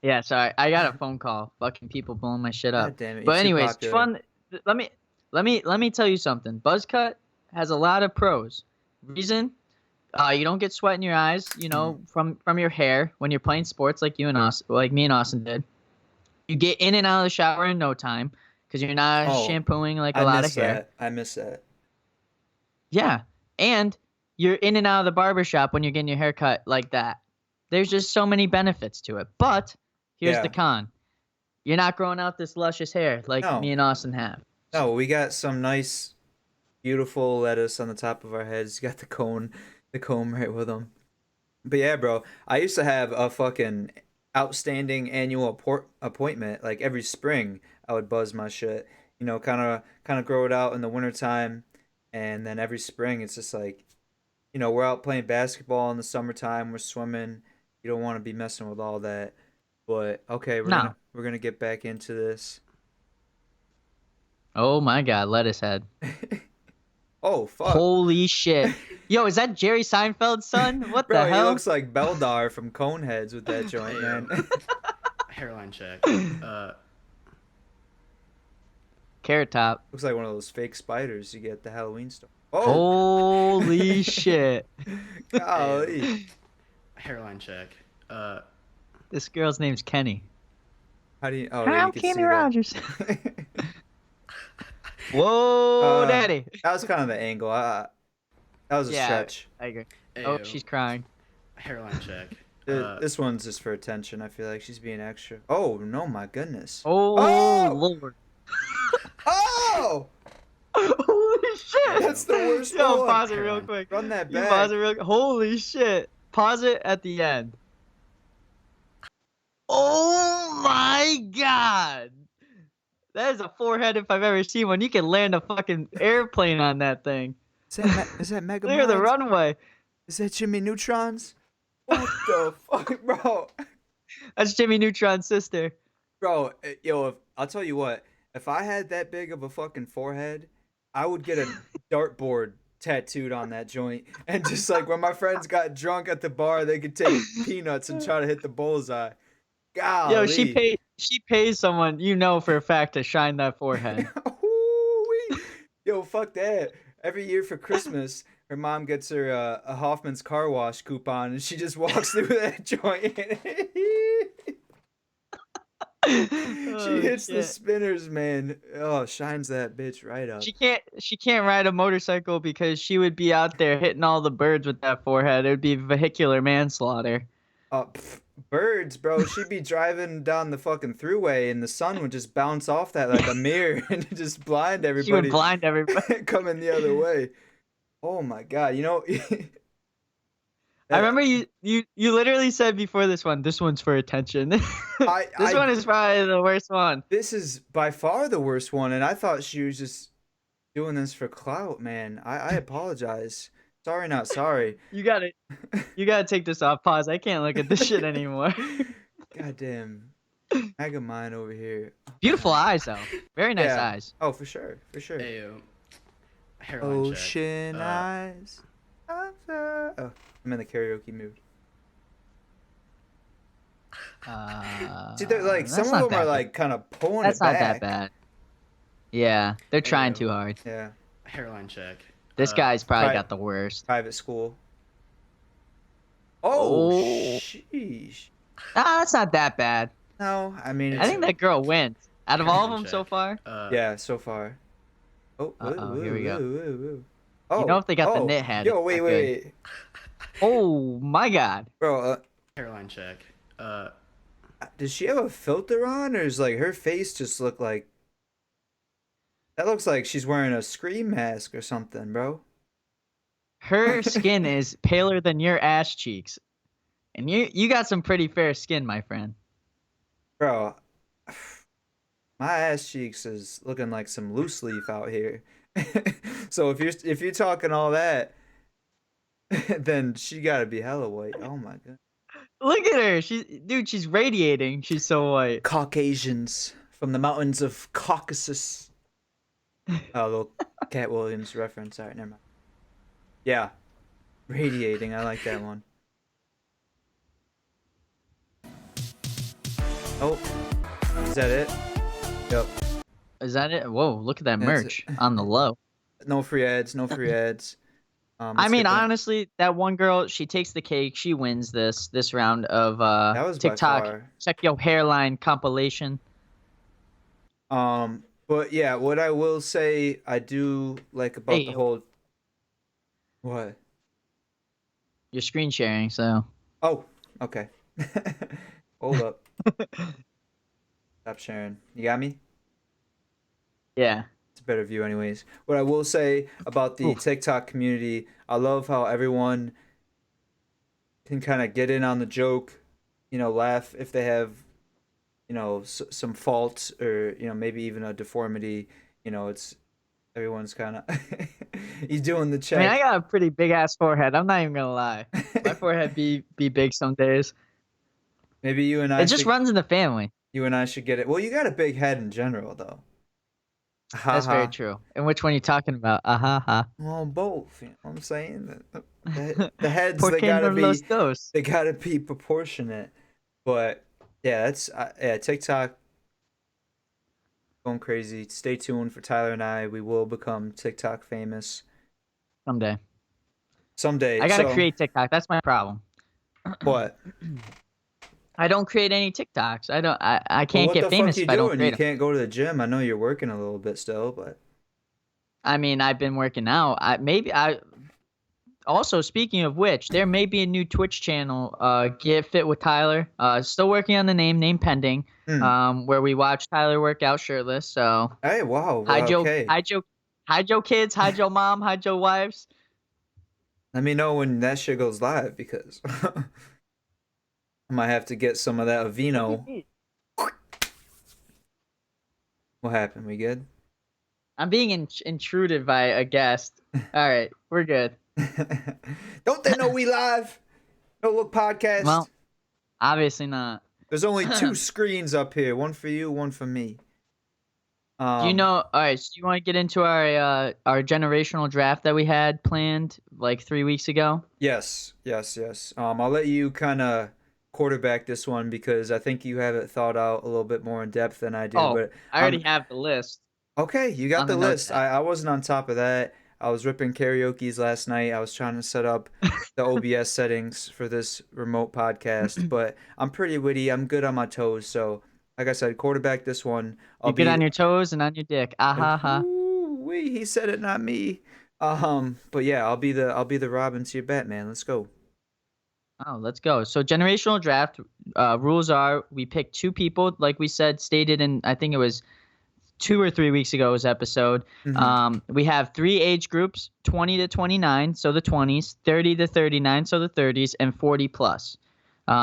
S3: Yeah, sorry. I got a phone call. Fucking people blowing my shit up.
S2: God damn it!
S3: But
S2: You're too
S3: anyways,
S2: popular.
S3: fun. Let me tell you something. Buzz cut has a lot of pros. Reason, you don't get sweat in your eyes. You know, from your hair when you're playing sports like you and Austin, like me and Austin did. You get in and out of the shower in no time because you're not
S2: Oh,
S3: shampooing like a
S2: I
S3: lot
S2: miss
S3: of hair.
S2: that. I miss that.
S3: Yeah, and you're in and out of the barber shop when you're getting your hair cut like that. There's just so many benefits to it. But here's the
S2: Yeah.
S3: con. You're not growing out this luscious hair like
S2: No.
S3: me and Austin have.
S2: No, we got some nice, beautiful lettuce on the top of our heads. You got the comb right with them. But yeah, bro, I used to have a fucking outstanding annual appointment. Like every spring, I would buzz my shit. You know, kind of grow it out in the wintertime, and then every spring, it's just like, you know, we're out playing basketball in the summertime. We're swimming. You don't want to be messing with all that. But okay,
S3: No.
S2: we're gonna get back into this.
S3: Oh my God, lettuce head.
S2: Oh fuck,
S3: Holy shit. Yo, is that Jerry Seinfeld's son? What the
S2: bro, he
S3: hell?
S2: looks like Beldar from Coneheads with that
S1: Hey,
S2: joint, man.
S1: hairline check.
S3: Carrot Top.
S2: Looks like one of those fake spiders you get at the Halloween store. Oh,
S3: Holy shit.
S2: golly.
S1: Hairline check.
S3: This girl's name's Kenny.
S2: How do you? Oh, yeah,
S3: Hi,
S2: you
S3: I'm
S2: can
S3: Kenny
S2: see that.
S3: Rogers. Whoa, daddy.
S2: That was kind of the angle. That was a
S3: Yeah,
S2: stretch.
S3: I agree.
S1: Ayo.
S3: Oh, she's crying.
S1: Hairline check.
S2: This one's just for attention. I feel like she's being extra. Oh no, my goodness.
S3: Oh,
S2: Oh!
S3: Lord.
S2: Oh!
S3: Holy shit.
S2: That's the worst
S3: Yo,
S2: one.
S3: pause it real quick.
S2: Run that
S3: You
S2: back.
S3: pause it real quick. Holy shit. Pause it at the end. Oh my God. That is a forehead if I've ever seen one. You can land a fucking airplane on that thing.
S2: Is that Mega
S3: Clear the
S2: Minds?
S3: runway.
S2: Is that Jimmy Neutrons? What the fuck, bro?
S3: That's Jimmy Neutron's sister.
S2: Bro, yo, I'll tell you what. If I had that big of a fucking forehead, I would get a dartboard tattooed on that joint, and just like when my friends got drunk at the bar, they could take peanuts and try to hit the bullseye.
S3: Yo,
S2: Golly.
S3: she pays someone you know for a fact to shine that forehead.
S2: Ooh-wee. Yo, fuck that. Every year for Christmas, her mom gets her a Hoffman's car wash coupon, and she just walks through that joint. She hits the spinners, man. Oh, shines that bitch right up.
S3: She can't ride a motorcycle because she would be out there hitting all the birds with that forehead. It would be vehicular manslaughter.
S2: Birds, bro. She'd be driving down the fucking throughway, and the sun would just bounce off that like a mirror and just blind everybody.
S3: She would blind everybody.
S2: Coming the other way. Oh my god, you know.
S3: I remember you literally said before this one's for attention. This one is probably the worst one.
S2: This is by far the worst one, and I thought she was just doing this for clout, man. I apologize. Sorry, not sorry.
S3: You gotta take this off pause. I can't look at this shit anymore.
S2: Goddamn. Mega Mind over here.
S3: Beautiful eyes though. Very nice eyes.
S2: Oh, for sure. For sure.
S1: Ayo. Hairline check.
S2: Ocean eyes. Oh, I'm in the karaoke mood. See, they're like some of them are like kind of pulling
S3: That's
S2: it back.
S3: not that bad. Yeah, they're trying too hard.
S2: Yeah.
S1: Hairline check.
S3: This guy's probably got the worst.
S2: Private school. Oh,
S3: Oh.
S2: sheesh.
S3: That's not that bad.
S2: No, I mean,
S3: I think that girl wins. Out of all of them so far.
S2: yeah, so far. Oh,
S3: here we go.
S2: Oh,
S3: You know if they got the knit head.
S2: Yo, wait.
S3: Oh my God.
S2: Bro,
S1: Hairline check.
S2: does she have a filter on, or is like her face just look like? That looks like she's wearing a scream mask or something, bro.
S3: Her skin is paler than your ass cheeks, and you got some pretty fair skin, my friend.
S2: Bro, my ass cheeks is looking like some loose leaf out here. So if you're talking all that, then she gotta be hella white. Oh my god.
S3: Look at her. She's radiating. She's so white.
S2: Caucasians from the mountains of Caucasus. Oh, little Cat Williams reference. All right, never mind. Yeah, radiating. I like that one. Oh, is that it? Yep.
S3: Is that it? Whoa, look at that
S2: That's
S3: merch on the low.
S2: No free ads. No free ads.
S3: I mean, honestly, that one girl, she takes the cake. She wins this round of
S2: that was by
S3: TikTok.
S2: far.
S3: Check your hairline compilation.
S2: But yeah, what I will say I do like about the whole. What?
S3: You're screen sharing, so.
S2: Oh, okay. Hold up. Stop sharing. You got me?
S3: Yeah.
S2: It's a better view anyways. What I will say about the TikTok community, I love how everyone can kind of get in on the joke, laugh if they have, some faults or, maybe even a deformity. It's everyone's kind of he's doing the
S3: I mean, I
S2: check.
S3: got a pretty big ass forehead. I'm not even gonna lie. My forehead be big some days.
S2: Maybe
S3: It just runs in the family.
S2: you and I should get it. Well, you got a big head in general, though. Ha
S3: That's very
S2: ha.
S3: true. And which one you talking about? Ha.
S2: Well, both. You know what I'm saying? The heads
S3: ¿Por qué no los dos?
S2: they gotta be proportionate. But yeah, TikTok going crazy. Stay tuned for Tyler and I. We will become TikTok famous
S3: Someday.
S2: someday.
S3: I gotta
S2: So
S3: create TikTok. That's my problem.
S2: what?
S3: I don't create any TikToks. I
S2: Well,
S3: can't
S2: what
S3: get
S2: the fuck
S3: famous
S2: you
S3: if I don't
S2: doing? You
S3: create them.
S2: can't go to the gym. I know you're working a little bit still, but
S3: I mean, I've been working out. I also, speaking of which, there may be a new Twitch channel, Get Fit with Tyler. Still working on the name pending.
S2: hmm.
S3: Where we watch Tyler work out shirtless. So
S2: Hey, wow. Well,
S3: hide your
S2: okay.
S3: hide your hide your kids, hide your mom, hide your wives.
S2: Let me know when that shit goes live because I might have to get some of that Aveeno. What happened? We good?
S3: I'm being intruded by a guest. All right, we're good.
S2: Don't they know we live? No look podcast.
S3: Well, obviously not.
S2: There's only two screens up here, one for you, one for me.
S3: Do you know? All right, so you want to get into our generational draft that we had planned like 3 weeks ago?
S2: Yes. I'll let you kind of quarterback this one because I think you have it thought out a little bit more in depth than I do.
S3: Oh,
S2: But
S3: I already have the list
S2: okay, you got
S3: on
S2: the
S3: the notes
S2: list.
S3: app.
S2: I wasn't on top of that. I was ripping karaoke's last night. I was trying to set up the OBS settings for this remote podcast, but I'm pretty witty. I'm good on my toes. So, like I said, quarterback this one. I'll
S3: You're good
S2: be.
S3: on your toes and on your dick. Ah ha ha.
S2: Wee, he said it, not me. But yeah, I'll be the Robin to your Batman. Let's go.
S3: Oh, let's go. So generational draft rules are we pick two people, like we said, stated in I think it was 2 or 3 weeks ago's episode.
S2: Hmm.
S3: We have three age groups: 20 to 29, so the 20s; 30 to 39, so the 30s; and 40 plus.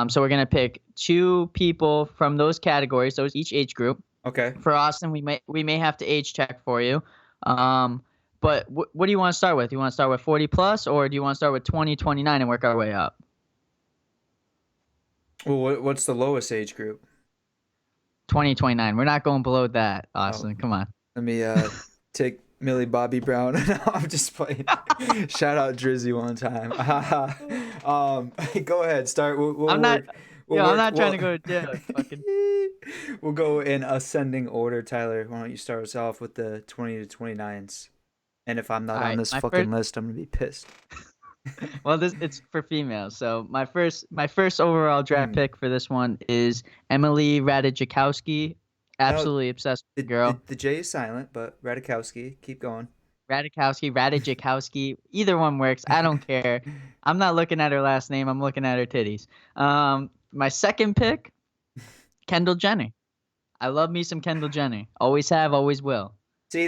S3: So we're gonna pick two people from those categories, those each age group.
S2: Okay.
S3: For Austin, we may have to age check for you. But what do you want to start with? You want to start with 40 plus, or do you want to start with 20, 29 and work our way up?
S2: Well, what's the lowest age group?
S3: 2029. We're not going below that, Austin.
S2: Oh,
S3: Come on.
S2: let me take Millie Bobby Brown. No, I'm just playing. Shout out Drizzy one time. Go ahead. Start. We'll
S3: I'm not.
S2: work. We'll
S3: I'm
S2: work.
S3: not trying to go to jail. Fucking.
S2: We'll go in ascending order. Tyler, why don't you start us off with the 20 to 29s? And if I'm not
S3: All
S2: on
S3: right,
S2: this
S3: my
S2: fucking
S3: first.
S2: list, I'm gonna be pissed.
S3: Well, it's for females. So my first overall draft
S2: Hmm.
S3: pick for this one is Emily Ratajkowski.
S2: No,
S3: Absolutely obsessed with the girl.
S2: the J is silent, but Radikowski, keep going.
S3: Ratajkowski. Either one works. I don't care. I'm not looking at her last name. I'm looking at her titties. My second pick, Kendall Jenner. I love me some Kendall Jenner. Always have, always will.
S2: See,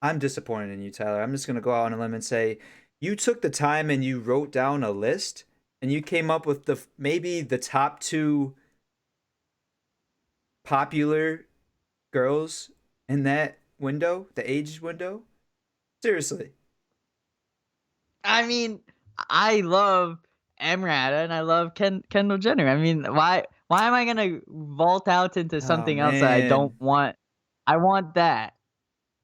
S2: I'm disappointed in you, Tyler. I'm just gonna go out on a limb and say you took the time and you wrote down a list and you came up with maybe the top two popular girls in that window, the age window. Seriously.
S3: I mean, I love Emrata and I love Kendall Jenner. I mean, why am I gonna vault out into
S2: Oh
S3: something else that I don't
S2: man.
S3: want? I want that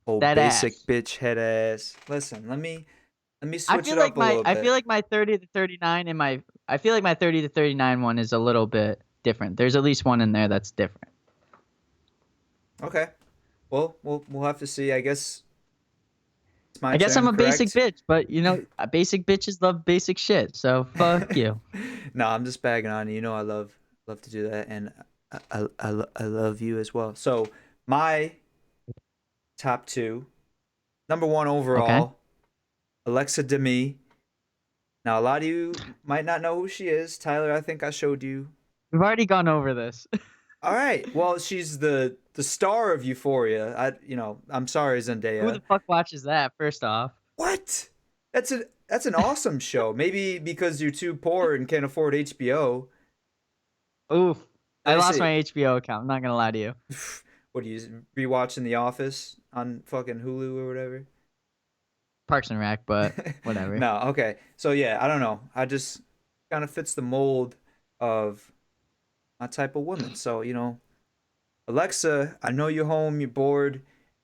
S2: Oh,
S3: that
S2: basic
S3: ass.
S2: bitch head ass. Listen, let me switch it up a little
S3: I feel
S2: bit.
S3: like my 30 to 39 and I feel like my 30 to 39 one is a little bit different. There's at least one in there that's different.
S2: Okay. Well, we'll have to see. I guess it's my
S3: I guess I'm
S2: turn,
S3: a basic
S2: correct?
S3: bitch, but basic bitches love basic shit. So fuck you.
S2: No, I'm just bagging on you. You know I love to do that, and I love you as well. So my top two, number one
S3: Okay.
S2: overall, Alexa Demi. Now a lot of you might not know who she is. Tyler, I think I showed you.
S3: We've already gone over this.
S2: All right. Well, she's the star of Euphoria. I'm sorry,
S3: Who
S2: Zendaya.
S3: the fuck watches that? First off.
S2: What? That's that's an awesome show. Maybe because you're too poor and can't afford HBO.
S3: Oof. I
S2: They
S3: lost
S2: say,
S3: my HBO account. I'm not gonna lie to you.
S2: what are you rewatching The Office on fucking Hulu or whatever?
S3: Parks and Rec, but whatever.
S2: No, okay. So yeah, I don't know. I just kind of fits the mold of my type of woman. So, Alexa, I know you're home, you're bored.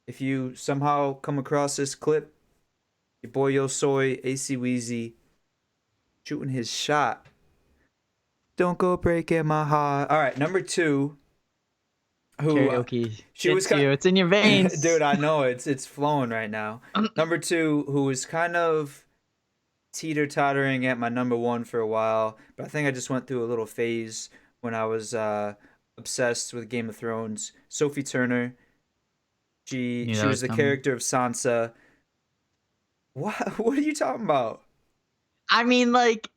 S2: If you somehow come across this clip, your boy Yo Soy, AC Weezy, shooting his shot. Don't go breaking my heart. All right, number two, who
S3: Karaoke
S2: she was
S3: hits
S2: kind
S3: you. It's in your
S2: dude,
S3: veins.
S2: I know it's flowing right now. Number two, who was kind of teeter tottering at my number one for a while, but I think I just went through a little phase when I was obsessed with Game of Thrones. Sophie Turner. She
S3: Knew
S2: she
S3: that
S2: was
S3: was
S2: the
S3: coming.
S2: character of Sansa. What what are you talking about?
S3: I mean, like,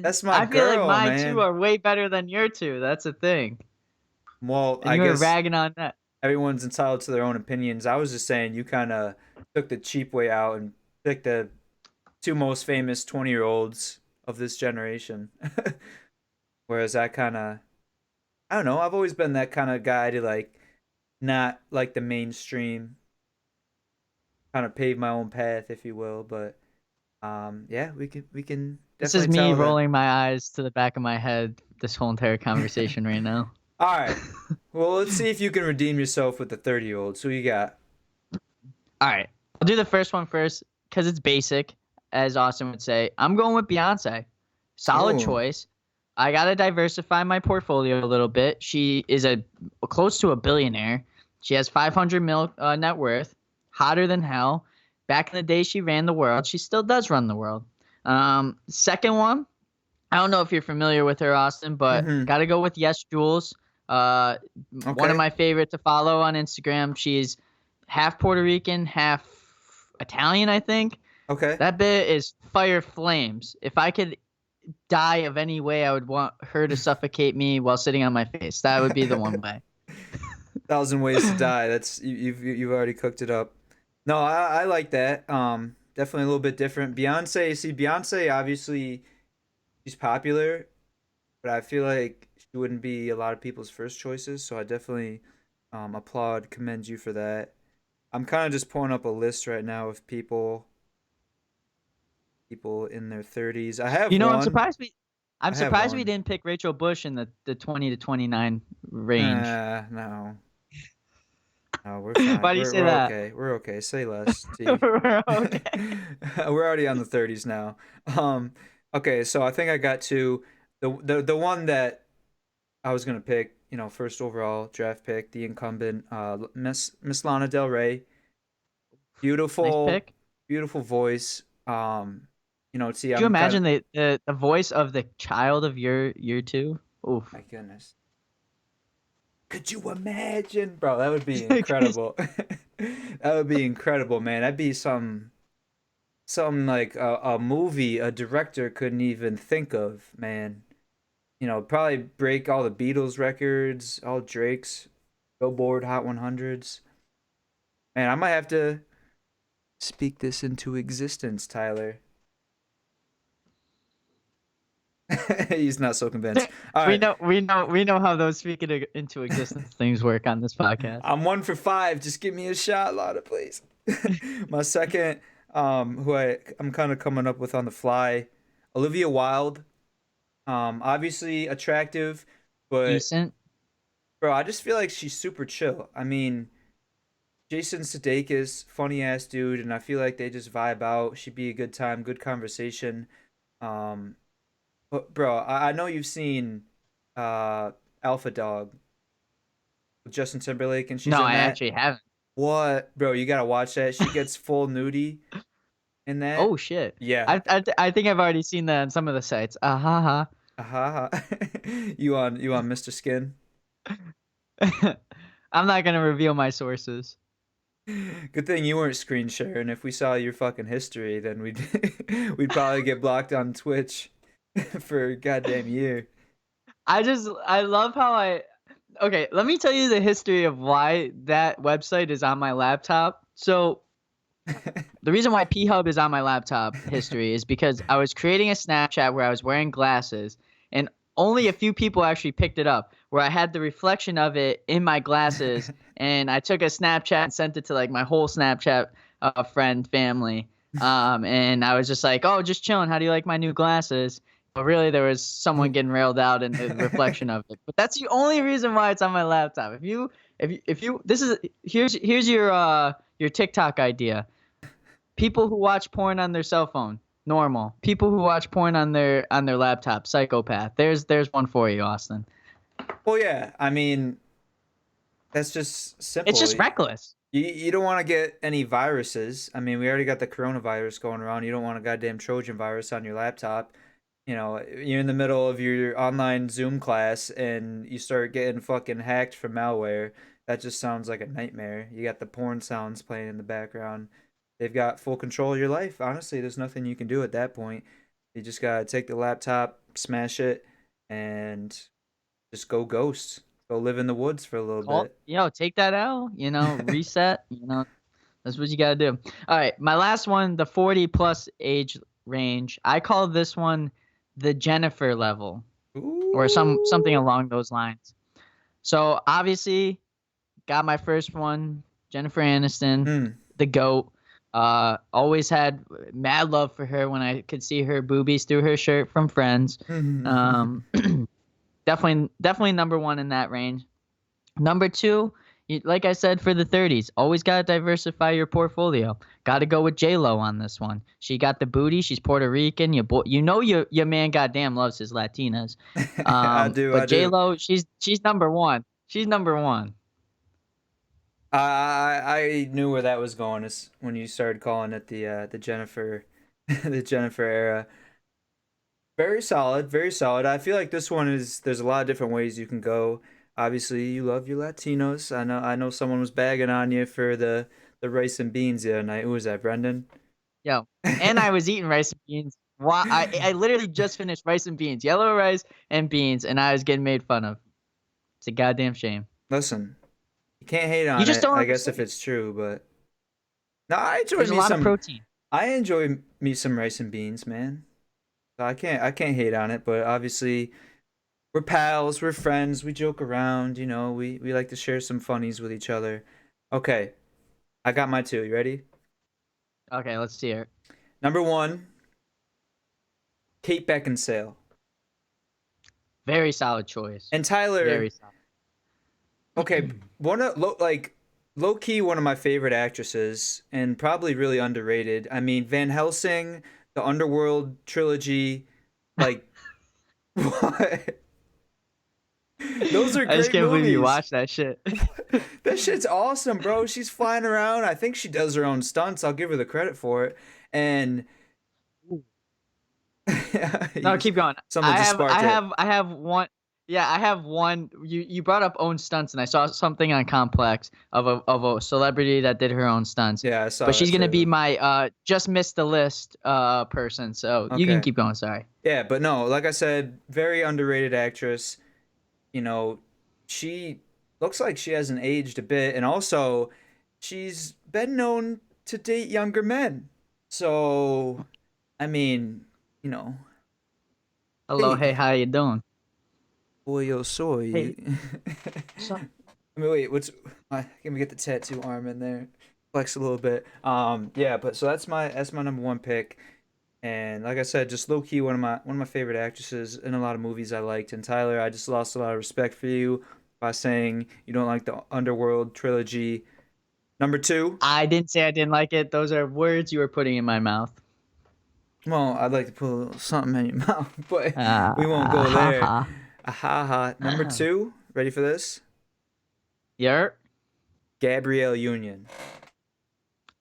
S2: That's my
S3: I feel like
S2: girl,
S3: my two
S2: man.
S3: are way better than your two. That's the thing.
S2: Well,
S3: And
S2: I
S3: you were
S2: guess
S3: ragging on that.
S2: everyone's entitled to their own opinions. I was just saying you kind of took the cheap way out and picked the two most famous 20-year-olds of this generation. Whereas I don't know, I've always been that kind of guy to like not like the mainstream, kind of pave my own path, if you will. But yeah, we can
S3: This is
S2: definitely
S3: me
S2: tell that.
S3: rolling my eyes to the back of my head this whole entire conversation right now.
S2: All right. Well, let's see if you can redeem yourself with the 30-year-olds. Who you got?
S3: All right. I'll do the first one first because it's basic, as Austin would say. I'm going with Beyonce. Solid
S2: Ooh.
S3: choice. I got to diversify my portfolio a little bit. She is a close to a billionaire. She has 500 mil net worth, hotter than hell. Back in the day, she ran the world. She still does run the world. Second one, I don't know if you're familiar with her, Austin, but
S2: Mm-hmm.
S3: got to go with Yes Jules. Uh, One of
S2: Okay.
S3: my favorite to follow on Instagram. She's half Puerto Rican, half Italian, I think.
S2: Okay.
S3: That bit is fire flames. If I could die of any way, I would want her to suffocate me while sitting on my face. That would be the one way.
S2: Thousand ways to die. That's you've already cooked it up. No, I like that. Definitely a little bit different. Beyonce. See, Beyonce obviously she's popular, but I feel like she wouldn't be a lot of people's first choices. So I definitely commend you for that. I'm kind of just pulling up a list right now of people in their 30s. I have
S3: You know,
S2: one.
S3: I'm
S2: I have
S3: surprised we
S2: one.
S3: didn't pick Rachel Bush in the 20 to 29 range.
S2: No. No, we're fine.
S3: Why do you
S2: We're
S3: say
S2: we're
S3: that?
S2: okay. We're okay. Say less, T.
S3: Okay.
S2: We're already on the 30s now. Um, okay, so I think I got to the one that I was gonna pick. First overall draft pick, the incumbent, Miss Lana Del Rey.
S3: Nice
S2: Beautiful,
S3: pick.
S2: beautiful voice. T.
S3: Could you
S2: I'm kind of
S3: imagine the voice of the child of your two? Oof.
S2: my goodness. Could you imagine, bro? That would be incredible. That would be incredible, man. That'd be some like a movie a director couldn't even think of, man. Probably break all the Beatles records, all Drake's Billboard Hot 100s. Man, I might have to speak this into existence, Tyler. He's not so convinced. All right,
S3: We know how those speak into existence things work on this podcast.
S2: I'm 1 for 5. Just give me a shot, Lotta, please. My second, who I'm kind of coming up with on the fly, Olivia Wilde. Obviously attractive, but
S3: Decent.
S2: bro, I just feel like she's super chill. I mean, Jason Sudeikis, funny ass dude, and I feel like they just vibe out. She'd be a good time, good conversation. Um, but bro, I know you've seen uh Alpha Dog with Justin Timberlake, and she's
S3: No,
S2: in
S3: I
S2: that.
S3: actually haven't.
S2: What, bro? You gotta watch that. She gets full nudie in that.
S3: Oh shit.
S2: Yeah.
S3: I think I've already seen that on some of the sites. Ha.
S2: Aha. You on Mr. Skin?
S3: I'm not gonna reveal my sources.
S2: Good thing you weren't screen sharing. If we saw your fucking history, then we'd we'd probably get blocked on Twitch for a goddamn year.
S3: I love how I okay, let me tell you the history of why that website is on my laptop. So The reason why P-Hub is on my laptop history is because I was creating a Snapchat where I was wearing glasses, and only a few people actually picked it up, where I had the reflection of it in my glasses, and I took a Snapchat and sent it to like my whole Snapchat friend family. And I was just like, "Oh, just chilling. How do you like my new glasses?" But really, there was someone getting railed out in the reflection of it. But that's the only reason why it's on my laptop. If you, this is here's your TikTok idea. People who watch porn on their cell phone, normal. People who watch porn on their laptop, psychopath. There's one for you, Austin.
S2: Well, yeah. I mean, that's just simple.
S3: It's just reckless.
S2: You don't want to get any viruses. I mean, we already got the coronavirus going around. You don't want a goddamn Trojan virus on your laptop. You know, you're in the middle of your online Zoom class and you start getting fucking hacked for malware. That just sounds like a nightmare. You got the porn sounds playing in the background. They've got full control of your life. Honestly, there's nothing you can do at that point. You just gotta take the laptop, smash it, and just go ghost. Go live in the woods for a little
S3: Take that out.
S2: bit.
S3: Reset. That's what you gotta do. All right, my last one, the 40 plus age range. I call this one the Jennifer level, or something
S2: Ooh.
S3: along those lines. So obviously, got my first one, Jennifer Aniston,
S2: Mm.
S3: the GOAT. Always had mad love for her when I could see her boobies through her shirt from Friends. Um, definitely number one in that range. Number two, like I said, for the 30s, always got to diversify your portfolio. Got to go with J-Lo on this one. She got the booty. She's Puerto Rican. Your man goddamn loves his Latinas.
S2: I do.
S3: But J-Lo, she's number one. She's number one.
S2: I knew where that was going is when you started calling it the Jennifer the Jennifer era. Very solid, very solid. I feel like this one is there's a lot of different ways you can go. Obviously, you love your Latinos. I know someone was bagging on you for the rice and beans the other night. Who was that, Brendan?
S3: Yo, and I was eating rice and beans. Why? I literally just finished rice and beans, yellow rice and beans, and I was getting made fun of. It's a goddamn shame.
S2: Listen, you can't hate
S3: You
S2: on
S3: just
S2: it,
S3: don't
S2: I guess if
S3: understand.
S2: it's true, but no, I enjoy
S3: There's a
S2: me
S3: lot of
S2: some
S3: protein.
S2: I enjoy me some rice and beans, man. So I can't hate on it, but obviously we're pals, we're friends, we joke around, we like to share some funnies with each other. Okay, I got my two. You ready?
S3: Okay, let's see it.
S2: Number one, Kate Beckinsale.
S3: Very solid choice.
S2: And Tyler,
S3: Very solid.
S2: okay, low key one of my favorite actresses and probably really underrated. I mean, Van Helsing, the Underworld trilogy, like what? Those are
S3: I just
S2: great
S3: can't believe you
S2: movies.
S3: watched that shit.
S2: That shit's awesome, bro. She's flying around. I think she does her own stunts. I'll give her the credit for it. And
S3: No, keep going.
S2: someone
S3: I
S2: just
S3: have I
S2: sparked it.
S3: have I have one. Yeah, I have one. You brought up own stunts, and I saw something on Complex of a celebrity that did her own stunts.
S2: Yeah, I saw
S3: But
S2: that
S3: she's gonna be
S2: too.
S3: my just missed the list person. So you can
S2: Okay.
S3: keep going. Sorry.
S2: Yeah, but no, like I said, very underrated actress. You know, she looks like she hasn't aged a bit, and also she's been known to date younger men. So, I mean, you know,
S3: Hello,
S2: hey,
S3: hey, how you doing?
S2: boy, yo,
S3: Hey,
S2: soy.
S3: what's up?
S2: I mean, wait, let me get the tattoo arm in there, flex a little bit. Yeah, but so that's my number one pick, and like I said, just low key one of my favorite actresses in a lot of movies I liked. And Tyler, I just lost a lot of respect for you by saying you don't like the Underworld trilogy. Number two,
S3: I didn't say I didn't like it. Those are words you were putting in my mouth.
S2: well, I'd like to put a little something in your mouth, but we won't go
S3: Ha
S2: there.
S3: ha.
S2: Ha ha. Number two, ready for this?
S3: Yer.
S2: Gabrielle Union.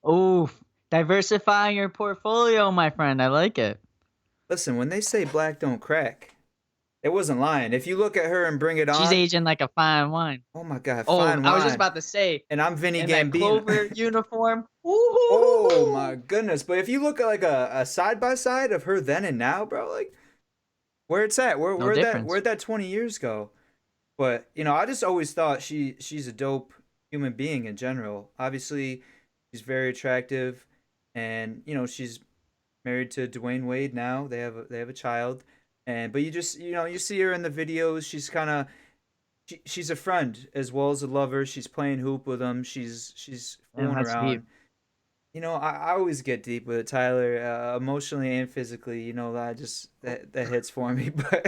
S3: Oof. Diversifying your portfolio, my friend. I like it.
S2: Listen, when they say black don't crack, it wasn't lying. If you look at her and Bring It
S3: She's
S2: On,
S3: aging like a fine wine.
S2: oh my God,
S3: Oh,
S2: fine
S3: I was just
S2: wine.
S3: about to say,
S2: And I'm Vinny
S3: in that
S2: Gambino.
S3: Clover uniform.
S2: Oh my
S3: Ooh.
S2: goodness. But if you look at like a side by side of her then and now, bro, like where it's at, where
S3: No
S2: where'd that
S3: difference.
S2: where'd that 20 years go? But I just always thought she's a dope human being in general. Obviously, she's very attractive. and she's married to Dwayne Wade now. They have a child, and but you just you see her in the videos. She's kind of she's a friend as well as a lover. She's playing hoop with him. She's
S3: Damn,
S2: fooling
S3: that's deep.
S2: around. I always get deep with it, Tyler, emotionally and physically. That hits for me. But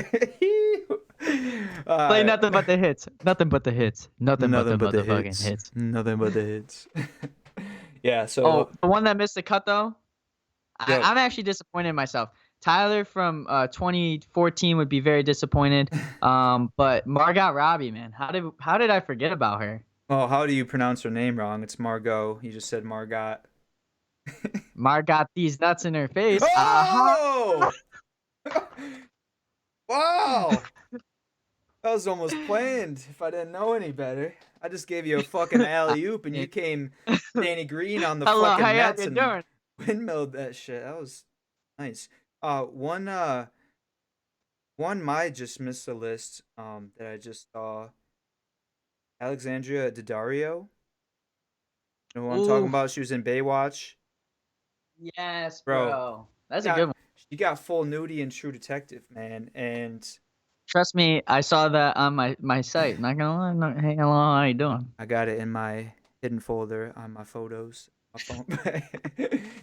S3: Play
S2: uh,
S3: nothing but the hits. Nothing but the hits. Nothing but
S2: nothing
S3: the
S2: but the
S3: motherfucking
S2: hits.
S3: hits.
S2: Nothing but the hits. Yeah.
S3: Oh,
S2: So
S3: the one that missed the cut though.
S2: yep.
S3: I'm actually disappointed in myself. Tyler from 2014 would be very disappointed. But Margot Robbie, man, how did I forget about her?
S2: Well, how do you pronounce her name wrong? It's Margot. You just said Margot.
S3: Margot got these nuts in her face. Aha!
S2: Oh! Wow! That was almost planned if I didn't know any better. I just gave you a fucking alley oop and you came Danny Green on the
S3: Hello, how
S2: fucking
S3: y'all
S2: Nets
S3: been
S2: and
S3: doing?
S2: windmilled that shit. That was nice. One might just missed the list that I just saw. Alexandria Daddario. You know who I'm talking
S3: Ooh,
S2: about? She was in Baywatch.
S3: yes,
S2: Bro,
S3: bro. That's a
S2: got
S3: good one.
S2: she got full nudie in True Detective, man, and
S3: Trust me, I saw that on my site. Not gonna lie. Not, hey, hello, how you doing?
S2: I got it in my hidden folder on my photos, my phone.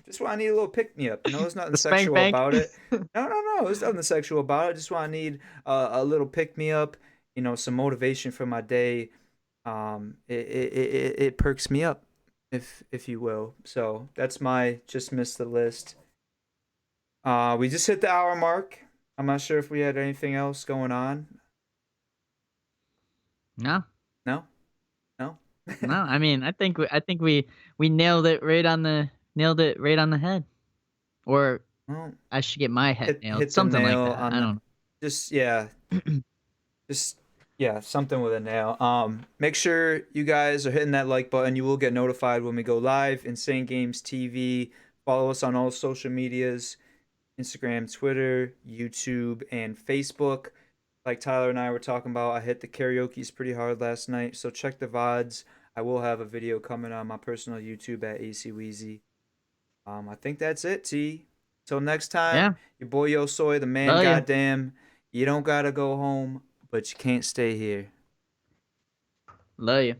S2: Just want to need a little pick me up. There's nothing
S3: The spank
S2: sexual
S3: bank.
S2: about it. No, no, no. There's nothing sexual about it. I just want to need a little pick me up. Some motivation for my day. It perks me up, if you will. So that's my just missed the list. We just hit the hour mark. I'm not sure if we had anything else going on.
S3: No,
S2: No, no.
S3: no. I mean, I think we nailed it right on the head. Or
S2: Well,
S3: I should get my head nailed.
S2: hit the
S3: Something like
S2: nail
S3: that.
S2: on
S3: I
S2: the
S3: don't
S2: just yeah, just yeah, something with a nail. Make sure you guys are hitting that like button. You will get notified when we go live. Insane Games TV. Follow us on all social medias: Instagram, Twitter, YouTube, and Facebook. Like Tyler and I were talking about, I hit the karaoke's pretty hard last night, so check the VODs. I will have a video coming on my personal YouTube at AC Weezy. I think that's it, T. Till next time,
S3: Yeah.
S2: your boy Yo Soy, the man,
S3: Love you.
S2: goddamn. You don't gotta go home, but you can't stay here.
S3: Love you.